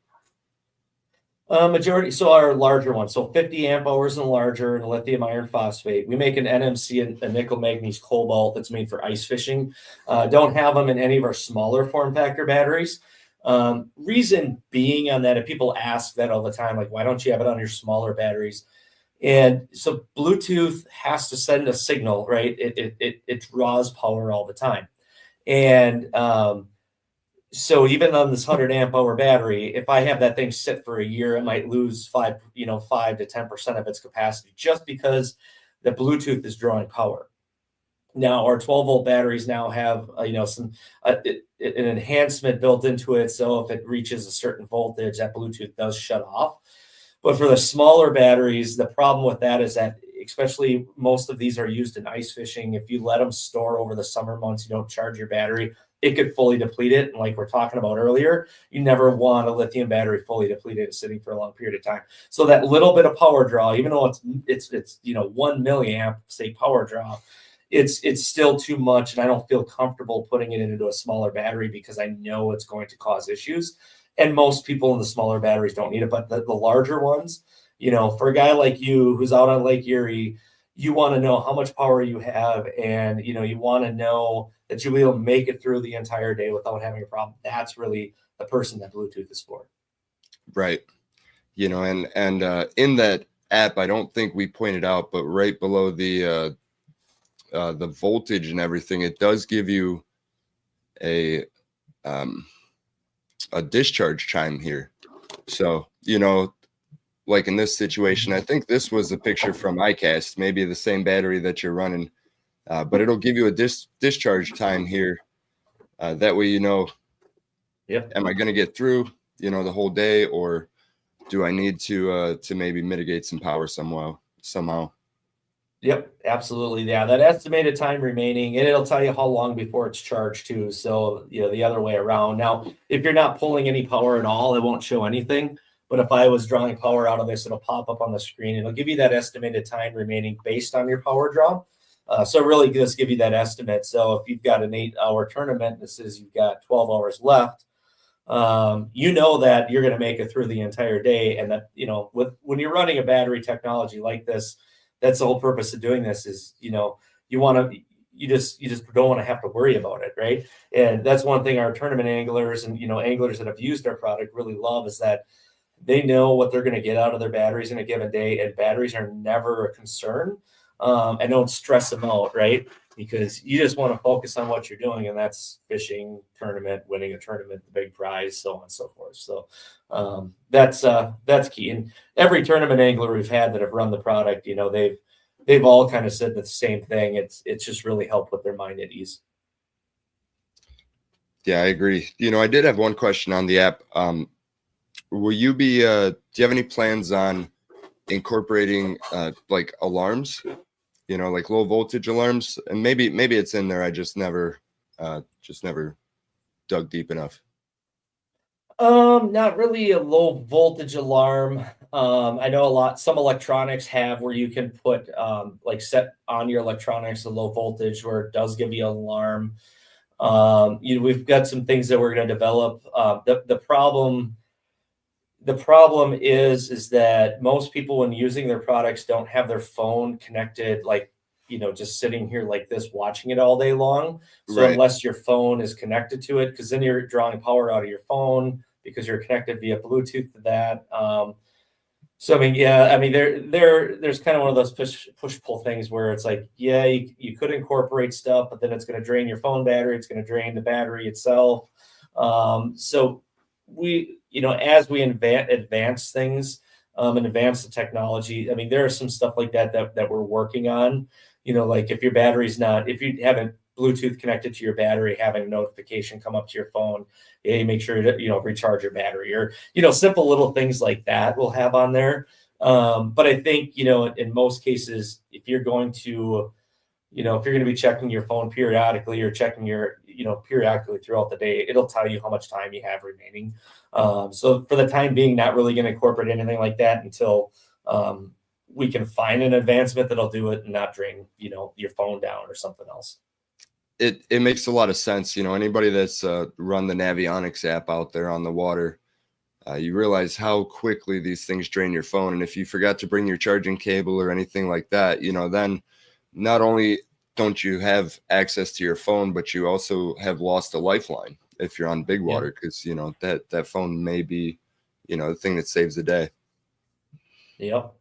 Majority, so our larger ones, so 50 amp hours and larger, and lithium iron phosphate. We make an NMC and a nickel manganese cobalt that's made for ice fishing. Don't have them in any of our smaller form factor batteries. Reason being on that, if people ask that all the time, like, why don't you have it on your smaller batteries? And so Bluetooth has to send a signal, right? It draws power all the time. And so even on this 100 amp hour battery, if I have that thing sit for a year, it might lose 5 to 10% of its capacity just because the Bluetooth is drawing power. Now our 12 volt batteries now have, an enhancement built into it. So if it reaches a certain voltage, that Bluetooth does shut off. But for the smaller batteries, the problem with that is that, especially most of these are used in ice fishing. If you let them store over the summer months, you don't charge your battery, it could fully deplete it. And like we're talking about earlier, you never want a lithium battery fully depleted and sitting for a long period of time. So that little bit of power draw, even though it's 1 milliamp, say, power draw, it's still too much. And I don't feel comfortable putting it into a smaller battery because I know it's going to cause issues. And most people in the smaller batteries don't need it. But the larger ones, for a guy like you who's out on Lake Erie, you want to know how much power you have, and you want to know that you'll be able to make it through the entire day without having a problem. That's really the person that Bluetooth is for. Right. And in that app, I don't think we pointed out, but right below the voltage and everything, it does give you a discharge time here. So, like in this situation, I think this was a picture from iCast, maybe the same battery that you're running, but it'll give you a discharge time here. That way, Yep. Am I going to get through, the whole day, or do I need to maybe mitigate some power somehow? Yep, absolutely. Yeah, that estimated time remaining, and it'll tell you how long before it's charged too. So, the other way around. Now, if you're not pulling any power at all, it won't show anything. But if I was drawing power out of this, it'll pop up on the screen. It'll give you that estimated time remaining based on your power draw. So really just give you that estimate. So if you've got an 8-hour tournament, this is you've got 12 hours left. That you're going to make it through the entire day. And that, when you're running a battery technology like this, that's the whole purpose of doing this is, you just don't want to have to worry about it. Right. And that's one thing our tournament anglers and, anglers that have used our product really love is that they know what they're going to get out of their batteries in a given day, and batteries are never a concern. And don't stress them out, right? Because you just want to focus on what you're doing, and that's fishing, tournament, winning a tournament, the big prize, so on and so forth. So that's key. And every tournament angler we've had that have run the product, they've all kind of said the same thing. It's just really helped put their mind at ease. Yeah, I agree. I did have one question on the app. Will you be, do you have any plans on incorporating like alarms, like low voltage alarms? And maybe it's in there. I just never dug deep enough. Not really a low voltage alarm. I know some electronics have where you can put set on your electronics a low voltage where it does give you an alarm. We've got some things that we're going to develop. The problem is that most people, when using their products, don't have their phone connected, just sitting here like this, watching it all day long. So Right. Unless your phone is connected to it, because then you're drawing power out of your phone because you're connected via Bluetooth to that. There's kind of one of those push-pull things where it's like, yeah, you could incorporate stuff, but then it's going to drain your phone battery. It's going to drain the battery itself. So we, as we advance things and advance the technology, there is some stuff like that we're working on. Like if your battery's if you haven't Bluetooth connected to your battery, having a notification come up to your phone, you make sure to recharge your battery, or simple little things like that we'll have on there. But I think in most cases, if you're going to be checking your phone periodically or checking your periodically throughout the day, it'll tell you how much time you have remaining. So for the time being, not really going to incorporate anything like that until we can find an advancement that'll do it and not drain your phone down or something else. It makes a lot of sense. Anybody that's run the Navionics app out there on the water, you realize how quickly these things drain your phone. And if you forgot to bring your charging cable or anything like that, then not only don't you have access to your phone, but you also have lost a lifeline if you're on big water, because that phone may be the thing that saves the day. Yep.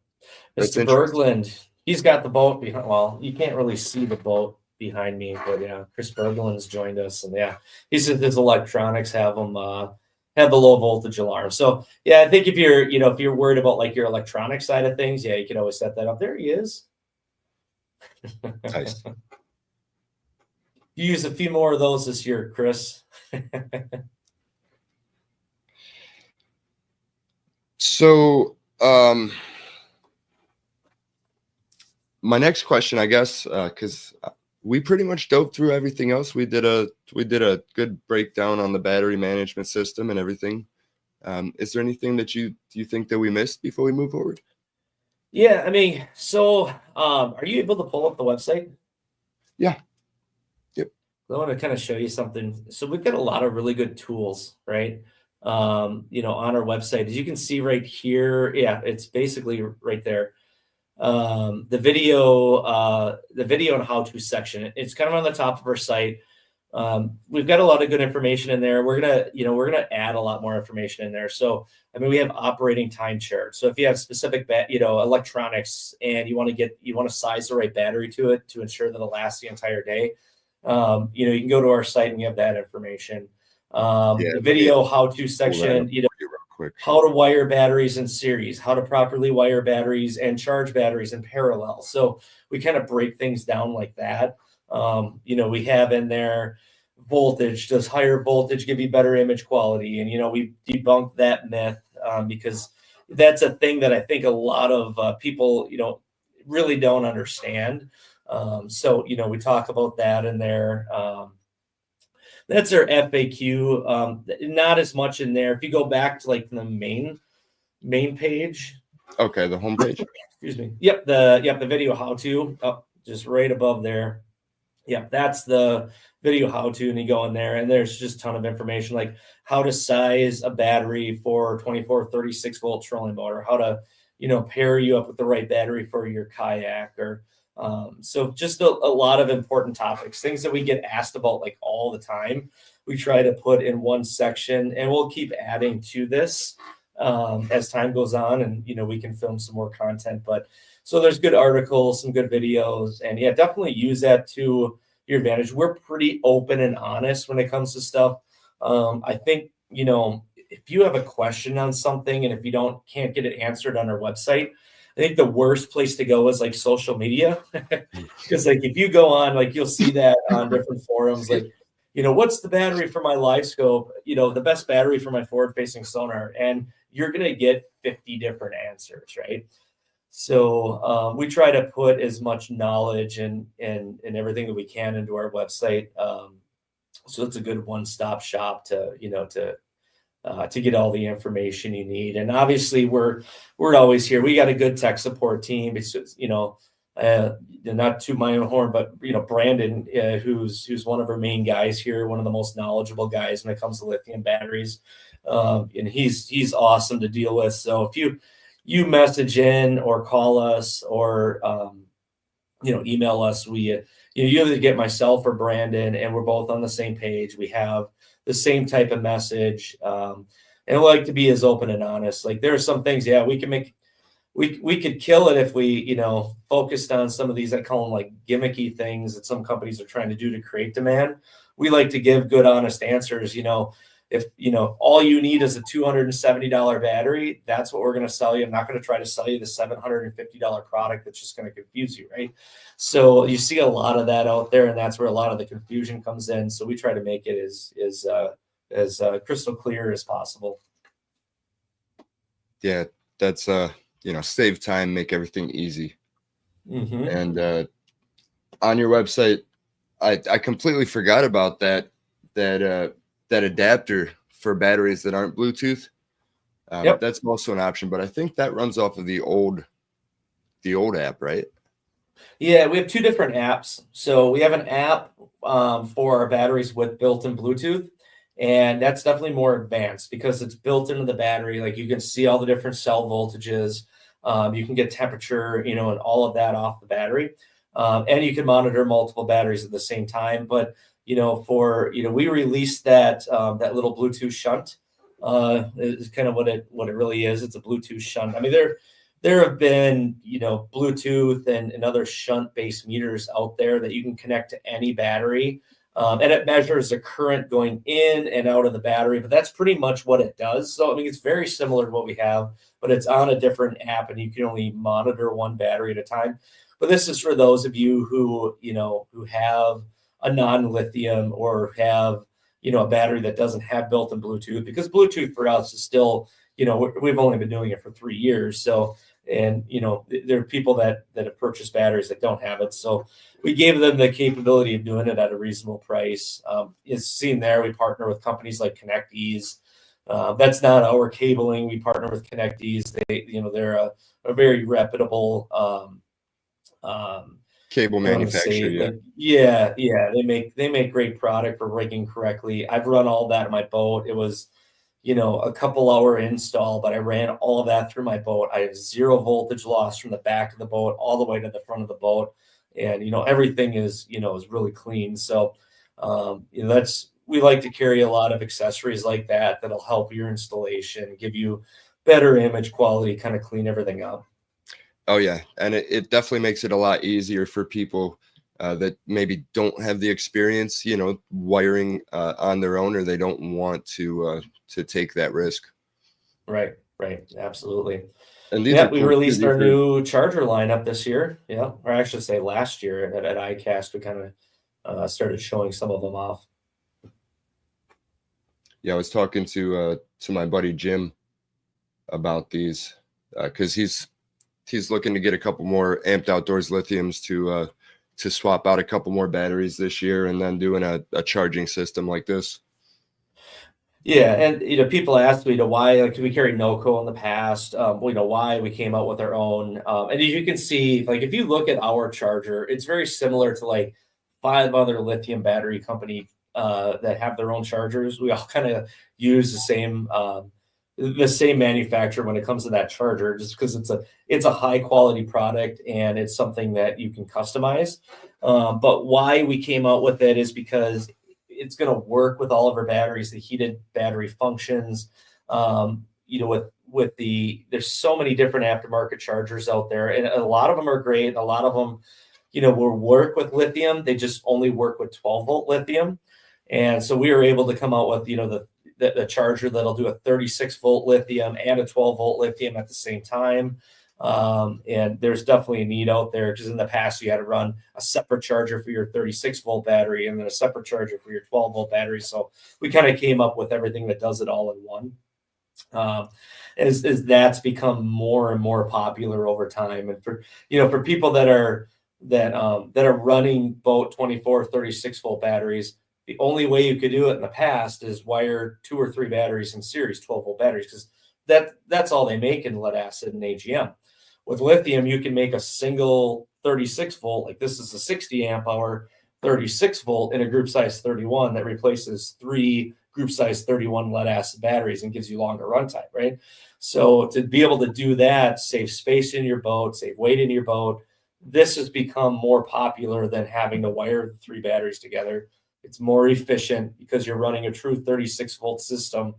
That's Mr. Berglund, he's got the boat behind. Well, you can't really see the boat behind me, but yeah, Chris Berglund's joined us, and yeah, he said his electronics have the low voltage alarm. So yeah, I think if you're worried about like your electronic side of things, yeah, you can always set that up. There he is. Nice. You use a few more of those this year, Chris. So, my next question, I guess, because we pretty much dove through everything else. We did a good breakdown on the battery management system and everything. Is there anything that you think that we missed before we move forward? Yeah, I mean, so are you able to pull up the website? Yeah. Yep. I want to kind of show you something. So we've got a lot of really good tools, right? On our website, as you can see right here. Yeah, it's basically right there. The video and how-to section. It's kind of on the top of our site. We've got a lot of good information in there. We're gonna add a lot more information in there. So, I mean, we have operating time charts. So if you have specific, electronics and you want to size the right battery to it to ensure that it'll last the entire day, you can go to our site and you have that information. The video how-to section, real quick. how to wire batteries in series, how to properly wire batteries and charge batteries in parallel. So we kind of break things down like that. We have in there voltage. Does higher voltage give you better image quality? And, we debunk that myth because that's a thing that I think a lot of people, really don't understand. So, we talk about that in there. That's our FAQ. Not as much in there. If you go back to like the main page. Okay, the homepage. Excuse me. Yep, the video how-to. Oh, just right above there. Yeah, that's the video how-to, and you go in there, and there's just a ton of information like how to size a battery for 24, 36 volt trolling motor, how to, pair you up with the right battery for your kayak, or so just a lot of important topics, things that we get asked about like all the time. We try to put in one section, and we'll keep adding to this as time goes on, and we can film some more content. But so there's good articles, some good videos, and yeah, definitely use that to your advantage. We're pretty open and honest when it comes to stuff. I think, if you have a question on something and if you can't get it answered on our website, I think the worst place to go is like social media. Because like if you go on, like you'll see that on different forums, like, what's the battery for my live scope? The best battery for my forward facing sonar, and you're going to get 50 different answers, right? So we try to put as much knowledge and everything that we can into our website. So it's a good one-stop shop to get all the information you need. And obviously we're always here. We got a good tech support team. It's just, not to my own horn, but Brandon, who's one of our main guys here, one of the most knowledgeable guys when it comes to lithium batteries. And he's awesome to deal with. So if you message in or call us or email us, we you either get myself or Brandon, and we're both on the same page. We have the same type of message, and we like to be as open and honest. Like there are some things, we can we could kill it if we focused on some of these, I call them like gimmicky things that some companies are trying to do to create demand. We like to give good, honest answers. If all you need is a $270 battery, that's what we're going to sell you. I'm not going to try to sell you the $750 product that's just going to confuse you, right? So you see a lot of that out there, and that's where a lot of the confusion comes in. So we try to make it as crystal clear as possible. Yeah, that's save time, make everything easy. Mm-hmm. And on your website, I completely forgot about that adapter for batteries that aren't Bluetooth. Yep. That's also an option, but I think that runs off of the old app, right? Yeah, we have two different apps. So we have an app for our batteries with built-in Bluetooth, and that's definitely more advanced because it's built into the battery. Like you can see all the different cell voltages. You can get temperature, and all of that off the battery. And you can monitor multiple batteries at the same time. But we released that little Bluetooth shunt. Is kind of what it really is. It's a Bluetooth shunt. I mean, there have been Bluetooth and other shunt-based meters out there that you can connect to any battery, and it measures the current going in and out of the battery. But that's pretty much what it does. So I mean, it's very similar to what we have, but it's on a different app, and you can only monitor one battery at a time. But this is for those of you who have a non-lithium or have a battery that doesn't have built-in Bluetooth, because Bluetooth for us is still, we've only been doing it for 3 years. So, and, there are people that have purchased batteries that don't have it. So we gave them the capability of doing it at a reasonable price. It's seen there, we partner with companies like ConnectEase. That's not our cabling. We partner with ConnectEase. They're a very reputable cable manufacturer. They make great product for rigging correctly. I've run all that in my boat. It was, a couple hour install, but I ran all of that through my boat. I have 0 voltage loss from the back of the boat all the way to the front of the boat. And, everything is really clean. So, we like to carry a lot of accessories like that that'll help your installation, give you better image quality, kind of clean everything up. Oh yeah, and it definitely makes it a lot easier for people that maybe don't have the experience, wiring on their own, or they don't want to take that risk. Right, absolutely. And we released our new charger lineup this year. Yeah, or I should say last year at ICAST, we kind of started showing some of them off. Yeah, I was talking to my buddy Jim about these because he's looking to get a couple more Amped Outdoors Lithiums to swap out a couple more batteries this year, and then doing a charging system like this. Yeah, and people ask me why, like, we carried NOCO in the past, why we came out with our own. And as you can see, like, if you look at our charger, it's very similar to like 5 other lithium battery company that have their own chargers. We all kind of use the same manufacturer when it comes to that charger, just because it's a high quality product and it's something that you can customize. But why we came out with it is because it's going to work with all of our batteries, the heated battery functions. There's so many different aftermarket chargers out there, and a lot of them are great. A lot of them, will work with lithium. They just only work with 12-volt lithium. And so we were able to come out with, the charger that'll do a 36-volt lithium and a 12-volt lithium at the same time. And there's definitely a need out there, because in the past you had to run a separate charger for your 36-volt battery and then a separate charger for your 12-volt battery. So we kind of came up with everything that does it all in one. As that's become more and more popular over time, and for people that are running both 24, 36-volt batteries, the only way you could do it in the past is wire 2 or 3 batteries in series, 12-volt batteries, because that's all they make in lead acid and AGM. With lithium, you can make a single 36-volt, like this is a 60 amp hour 36-volt in a group size 31 that replaces 3 group size 31 lead acid batteries and gives you longer runtime, right? So to be able to do that, save space in your boat, save weight in your boat, this has become more popular than having to wire 3 batteries together. It's more efficient because you're running a true 36-volt system.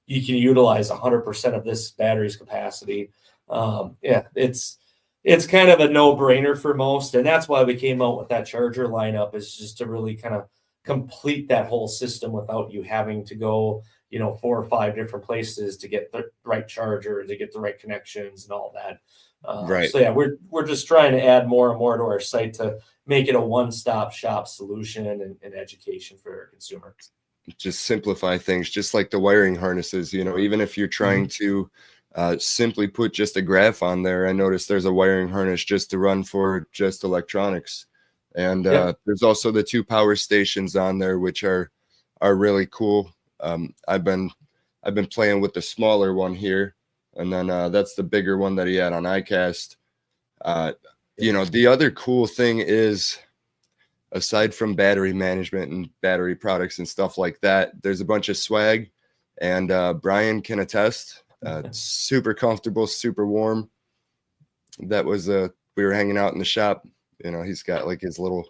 You can utilize 100% of this battery's capacity. It's kind of a no-brainer for most, and that's why we came out with that charger lineup, is just to really kind of complete that whole system without you having to go 4 or 5 different places to get the right charger, to get the right connections and all that. Right. So yeah, we're just trying to add more and more to our site to make it a one-stop shop solution and education for our consumer. Just simplify things, just like the wiring harnesses. Even if you're trying to simply put just a graph on there, I noticed there's a wiring harness just to run for just electronics. And there's also the 2 power stations on there, which are really cool. I've been playing with the smaller one here, and then that's the bigger one that he had on ICAST. The other cool thing is, aside from battery management and battery products and stuff like that, there's a bunch of swag, and Brian can attest. Super comfortable, super warm. That was we were hanging out in the shop. He's got like his little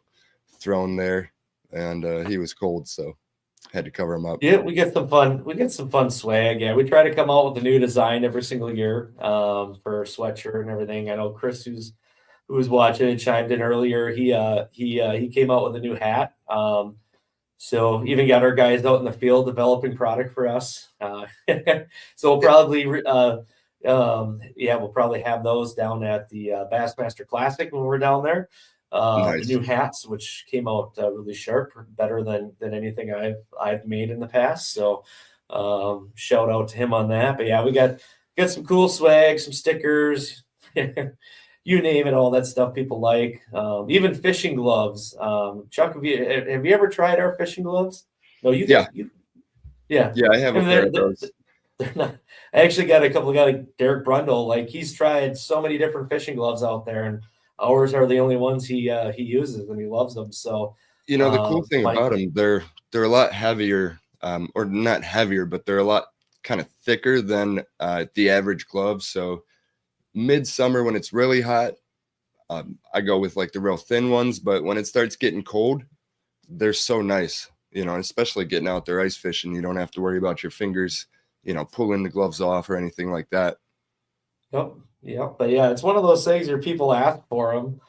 throne there, and he was cold, so had to cover him up. Yeah, we get some fun swag. Yeah, we try to come out with a new design every single year for our sweatshirt and everything. I know Chris, who was watching and chimed in earlier, he came out with a new hat. So even got our guys out in the field developing product for us. So we'll probably we'll probably have those down at the Bassmaster Classic when we're down there. The Nice. new hats, which came out really sharp, better than anything I've made in the past. So shout out to him on that. But yeah, we got some cool swag, some stickers, you name it, all that stuff people like. Even fishing gloves. Chuck, have you ever tried our fishing gloves? No, Yeah. Yeah. Yeah, I have a And pair of those. they're not, I actually got a couple of guys like Derek Brundle. Like he's tried so many different fishing gloves out there, and ours are the only ones he uses, and he loves them. So, You know, the cool thing Mike, about them, they're a lot heavier, or not heavier, but they're a lot kind of thicker than the average glove. So midsummer when it's really hot, I go with like the real thin ones. But when it starts getting cold, they're so nice, you know, especially getting out there ice fishing. You don't have to worry about your fingers, you know, pulling the gloves off or anything like that. Yep. But yeah, it's one of those things where people ask for them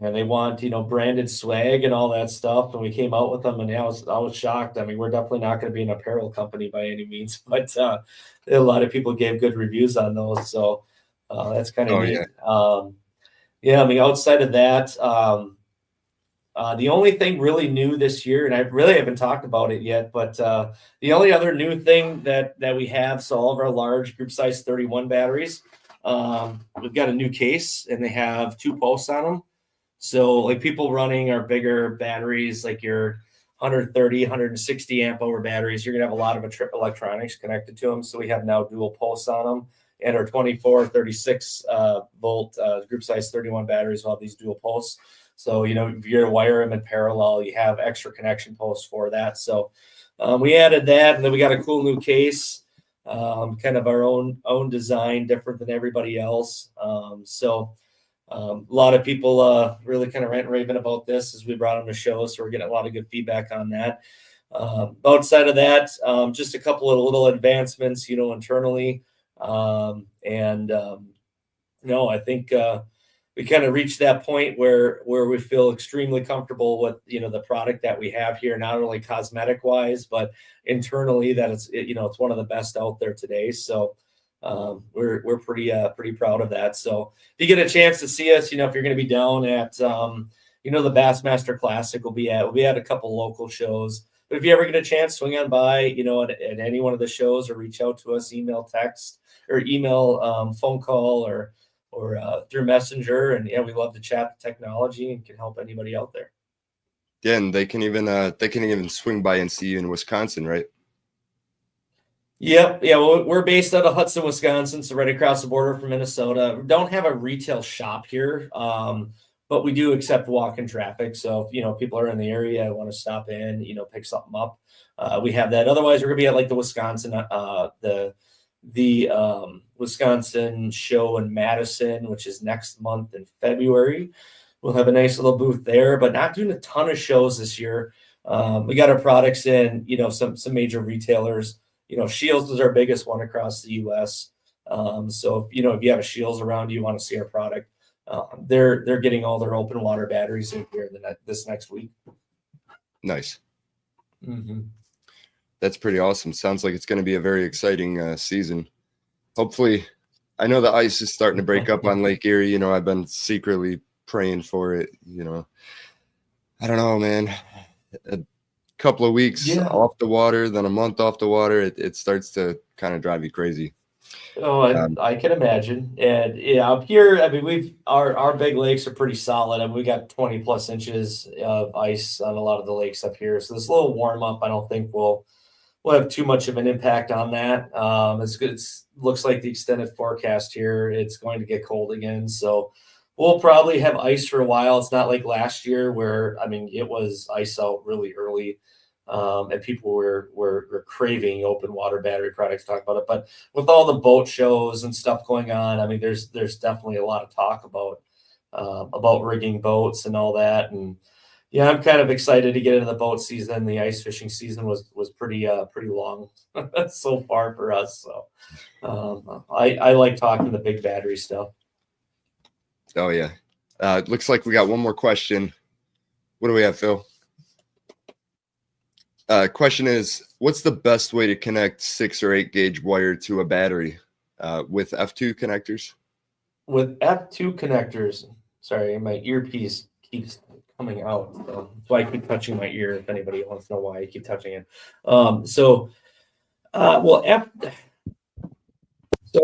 and they want, branded swag and all that stuff. And we came out with them, and yeah, I was shocked. I mean, we're definitely not going to be an apparel company by any means, but a lot of people gave good reviews on those. So that's kind of neat. Yeah. Yeah, I mean, outside of that, the only thing really new this year, and I really haven't talked about it yet, but the only other new thing that we have, so all of our large group size 31 batteries, we've got a new case, and they have 2 posts on them. So like people running our bigger batteries, like your 130, 160 amp hour batteries, you're going to have a lot of electronics connected to them. So we have now dual posts on them, and our 24, 36 volt group size 31 batteries will have these dual posts. So, if you're going to wire them in parallel, you have extra connection posts for that. So we added that, and then we got a cool new case, kind of our own design, different than everybody else. A lot of people really kind of rant and raving about this as we brought them to show. So we're getting a lot of good feedback on that. Outside of that, just a couple of little advancements, internally. I think we kind of reached that point where we feel extremely comfortable with, the product that we have here, not only cosmetic wise, but internally that it's one of the best out there today. So we're pretty proud of that. So if you get a chance to see us, if you're going to be down at, the Bassmaster Classic, we'll be at a couple local shows. But if you ever get a chance, swing on by, at any one of the shows, or reach out to us, email, text, or phone call, or through Messenger. And yeah, we love to chat the technology and can help anybody out there. Yeah, and they can even swing by and see you in Wisconsin, right? Yep. Yeah. Well, we're based out of Hudson, Wisconsin, so right across the border from Minnesota. We don't have a retail shop here, but we do accept walk-in traffic. So if people are in the area, want to stop in, pick something up, we have that. Otherwise, we're gonna be at like the Wisconsin, the Wisconsin show in Madison, which is next month in February. We'll have a nice little booth there, but not doing a ton of shows this year. We got our products in, some major retailers. Shields is our biggest one across the U.S. So if you have a Shields around you want to see our product, they're getting all their open water batteries in here this next week. Nice. Mm-hmm. That's pretty awesome. Sounds like it's going to be a very exciting season. Hopefully, I know the ice is starting to break up on Lake Erie. I've been secretly praying for it. I don't know, man. A couple of weeks off the water, then a month off the water, it starts to kind of drive you crazy. Oh, I can imagine. And yeah, up here, I mean, our big lakes are pretty solid. I mean, we got 20 plus inches of ice on a lot of the lakes up here. So this little warm up, I don't think we'll have too much of an impact on that. It's good. It looks like the extended forecast here, it's going to get cold again. So we'll probably have ice for a while. It's not like last year where, I mean, it was ice out really early. And people were craving open water battery products, talk about it. But with all the boat shows and stuff going on, I mean, there's definitely a lot of talk about rigging boats and all that. And yeah, I'm kind of excited to get into the boat season. The ice fishing season was pretty long so far for us. So I like talking the big battery stuff. Oh yeah. It looks like we got one more question. What do we have, Phil? Question is, what's the best way to connect 6 or 8 gauge wire to a battery with F2 connectors? With F2 connectors, sorry, my earpiece keeps coming out. So that's why I keep touching my ear. If anybody wants to know why I keep touching it. So a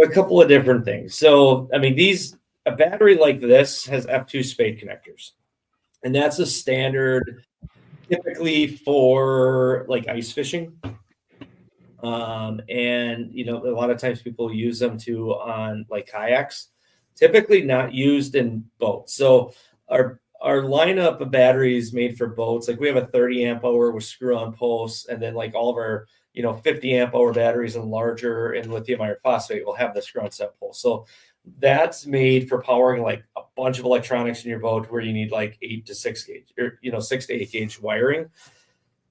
couple of different things. So, I mean, a battery like this has F2 spade connectors, and that's a standard typically for like ice fishing. And a lot of times people use them on like kayaks, typically not used in boats. So our lineup of batteries made for boats, like we have a 30 amp hour with screw on posts, and then like all of our 50 amp hour batteries and larger in lithium iron phosphate will have the screw on set post. So that's made for powering like a bunch of electronics in your boat where you need like 8 to 6 gauge or 6 to 8 gauge wiring.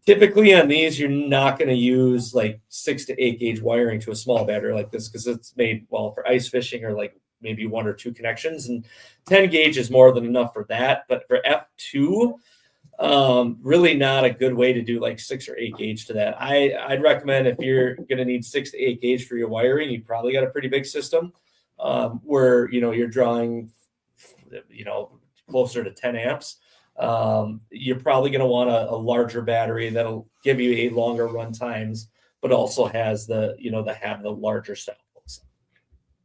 Typically on these, you're not going to use like 6 to 8 gauge wiring to a small battery like this because it's made for ice fishing or like maybe 1 or 2 connections, and 10 gauge is more than enough for that. But for F2, really not a good way to do like 6 or 8 gauge to that. I'd recommend if you're going to need 6 to 8 gauge for your wiring, you probably got a pretty big system where you're drawing closer to 10 amps. You're probably going to want a larger battery that'll give you a longer run times, but also has the larger cell.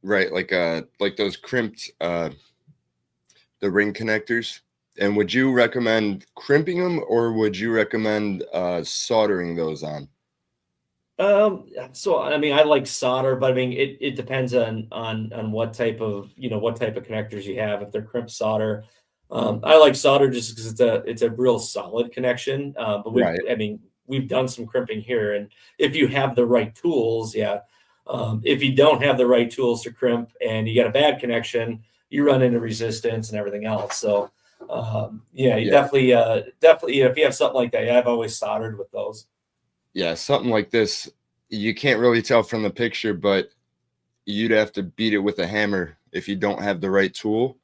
Right, like those crimped the ring connectors. And would you recommend crimping them, or would you recommend soldering those on? So I mean, I like solder, but I mean, it depends on what type of connectors you have. If they're crimped solder, I like solder just because it's a real solid connection. But we've done some crimping here, and if you have the right tools, yeah. If you don't have the right tools to crimp and you got a bad connection, you run into resistance and everything else. So definitely if you have something like that, I've always soldered with those. Yeah, something like this, you can't really tell from the picture, but you'd have to beat it with a hammer if you don't have the right tool.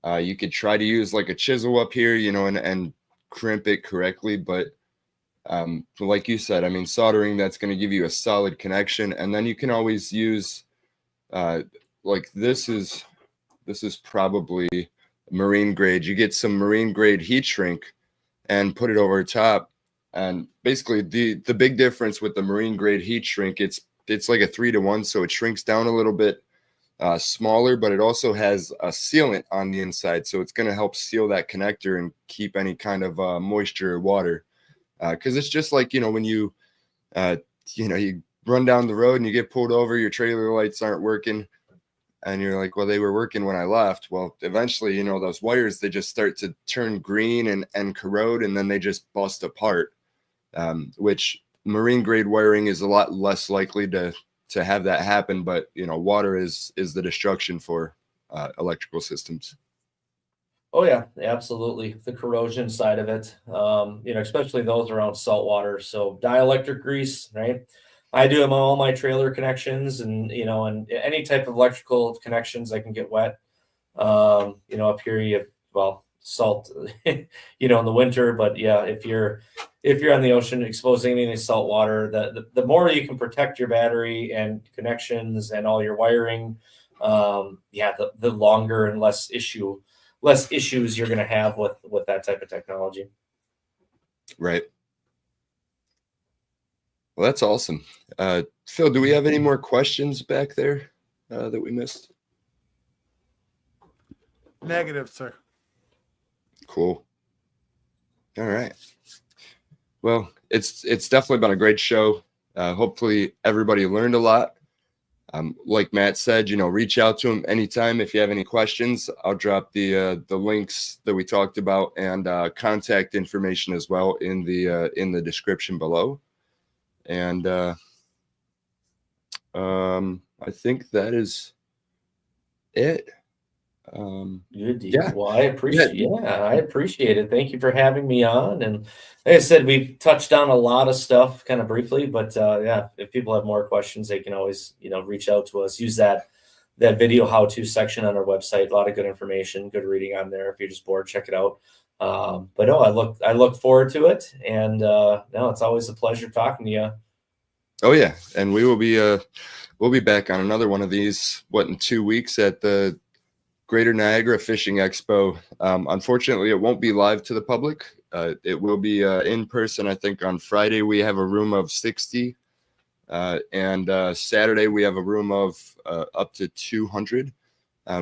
You could try to use like a chisel up here, and crimp it correctly, but like you said, I mean, soldering, that's going to give you a solid connection. And then you can always use like this is probably marine grade. You get some marine grade heat shrink and put it over top. And basically the big difference with the marine grade heat shrink, it's like a 3-to-1, so it shrinks down a little bit smaller, but it also has a sealant on the inside, so it's going to help seal that connector and keep any kind of moisture or water. Because it's just like, when you you run down the road and you get pulled over, your trailer lights aren't working, and you're like, well, they were working when I left. Well, eventually, those wires, they just start to turn green and corrode, and then they just bust apart, which marine grade wiring is a lot less likely to have that happen. But, water is the destruction for electrical systems. Oh yeah, absolutely. The corrosion side of it, especially those around salt water. So dielectric grease, right? I do them on all my trailer connections, and and any type of electrical connections that can get wet. Up here you have salt, in the winter, but yeah, if you're on the ocean exposing any salt water, the more you can protect your battery and connections and all your wiring, the longer and less issues you're going to have with that type of technology. Right. Well, that's awesome. Phil, do we have any more questions back there that we missed? Negative, sir. Cool. All right. Well, it's definitely been a great show. Hopefully everybody learned a lot. Like Matt said, reach out to him anytime if you have any questions. I'll drop the links that we talked about and contact information as well in the description below. And I think that is it. Good deal. Yeah. Well, I appreciate it. Thank you for having me on. And like I said, we've touched on a lot of stuff kind of briefly, but if people have more questions, they can always, reach out to us. Use that video how-to section on our website. A lot of good information, good reading on there. If you're just bored, check it out. But no, I look forward to it. And no, it's always a pleasure talking to you. Oh yeah. And we'll be back on another one of these, in 2 weeks at the Greater Niagara Fishing Expo. Unfortunately, it won't be live to the public. It will be in person. I think on Friday we have a room of 60, and Saturday we have a room of up to 200.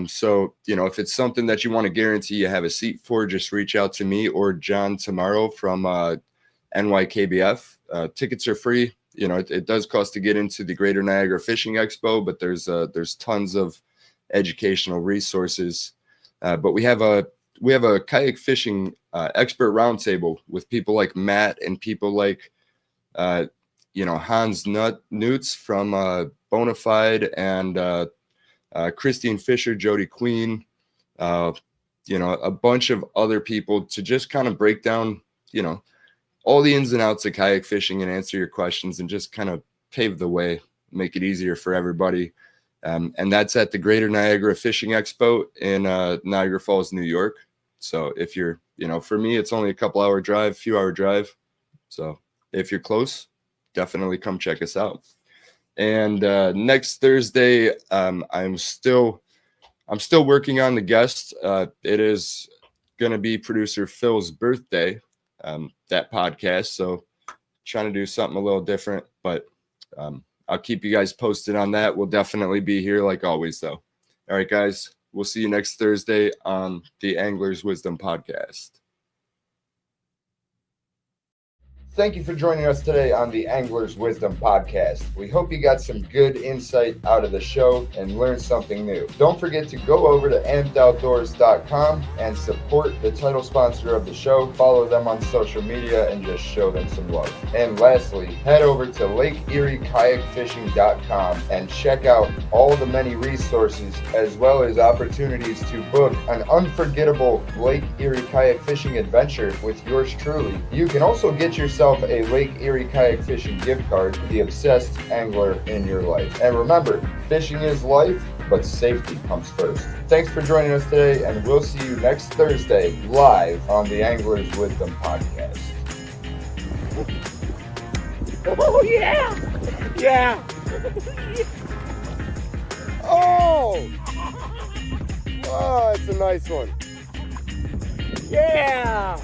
So, if it's something that you want to guarantee you have a seat for, just reach out to me or John tomorrow from NYKBF. Tickets are free. It does cost to get into the Greater Niagara Fishing Expo, but there's tons of educational resources. But we have a kayak fishing expert roundtable with people like Matt and people like Hans Nutz from Bonafide, and Christine Fisher, Jody Queen, a bunch of other people to just kind of break down, all the ins and outs of kayak fishing and answer your questions and just kind of pave the way, make it easier for everybody. And that's at the Greater Niagara Fishing Expo in Niagara Falls, New York. So if you're, for me, it's only a few hour drive. So if you're close, definitely come check us out. And next Thursday, I'm still working on the guest. It is going to be producer Phil's birthday, that podcast. So trying to do something a little different, but I'll keep you guys posted on that. We'll definitely be here like always, though. All right, guys, we'll see you next Thursday on the Angler's Wisdom Podcast. Thank you for joining us today on the Angler's Wisdom Podcast. We hope you got some good insight out of the show and learned something new. Don't forget to go over to ampedoutdoors.com and support the title sponsor of the show. Follow them on social media and just show them some love. And lastly, head over to LakeErieKayakFishing.com and check out all the many resources as well as opportunities to book an unforgettable Lake Erie kayak fishing adventure with yours truly. You can also get yourself a Lake Erie kayak fishing gift card to the obsessed angler in your life. And remember, fishing is life, but safety comes first. Thanks for joining us today, and we'll see you next Thursday live on the Angler's Wisdom Podcast. Oh, yeah! Yeah! Oh! Oh, it's a nice one. Yeah!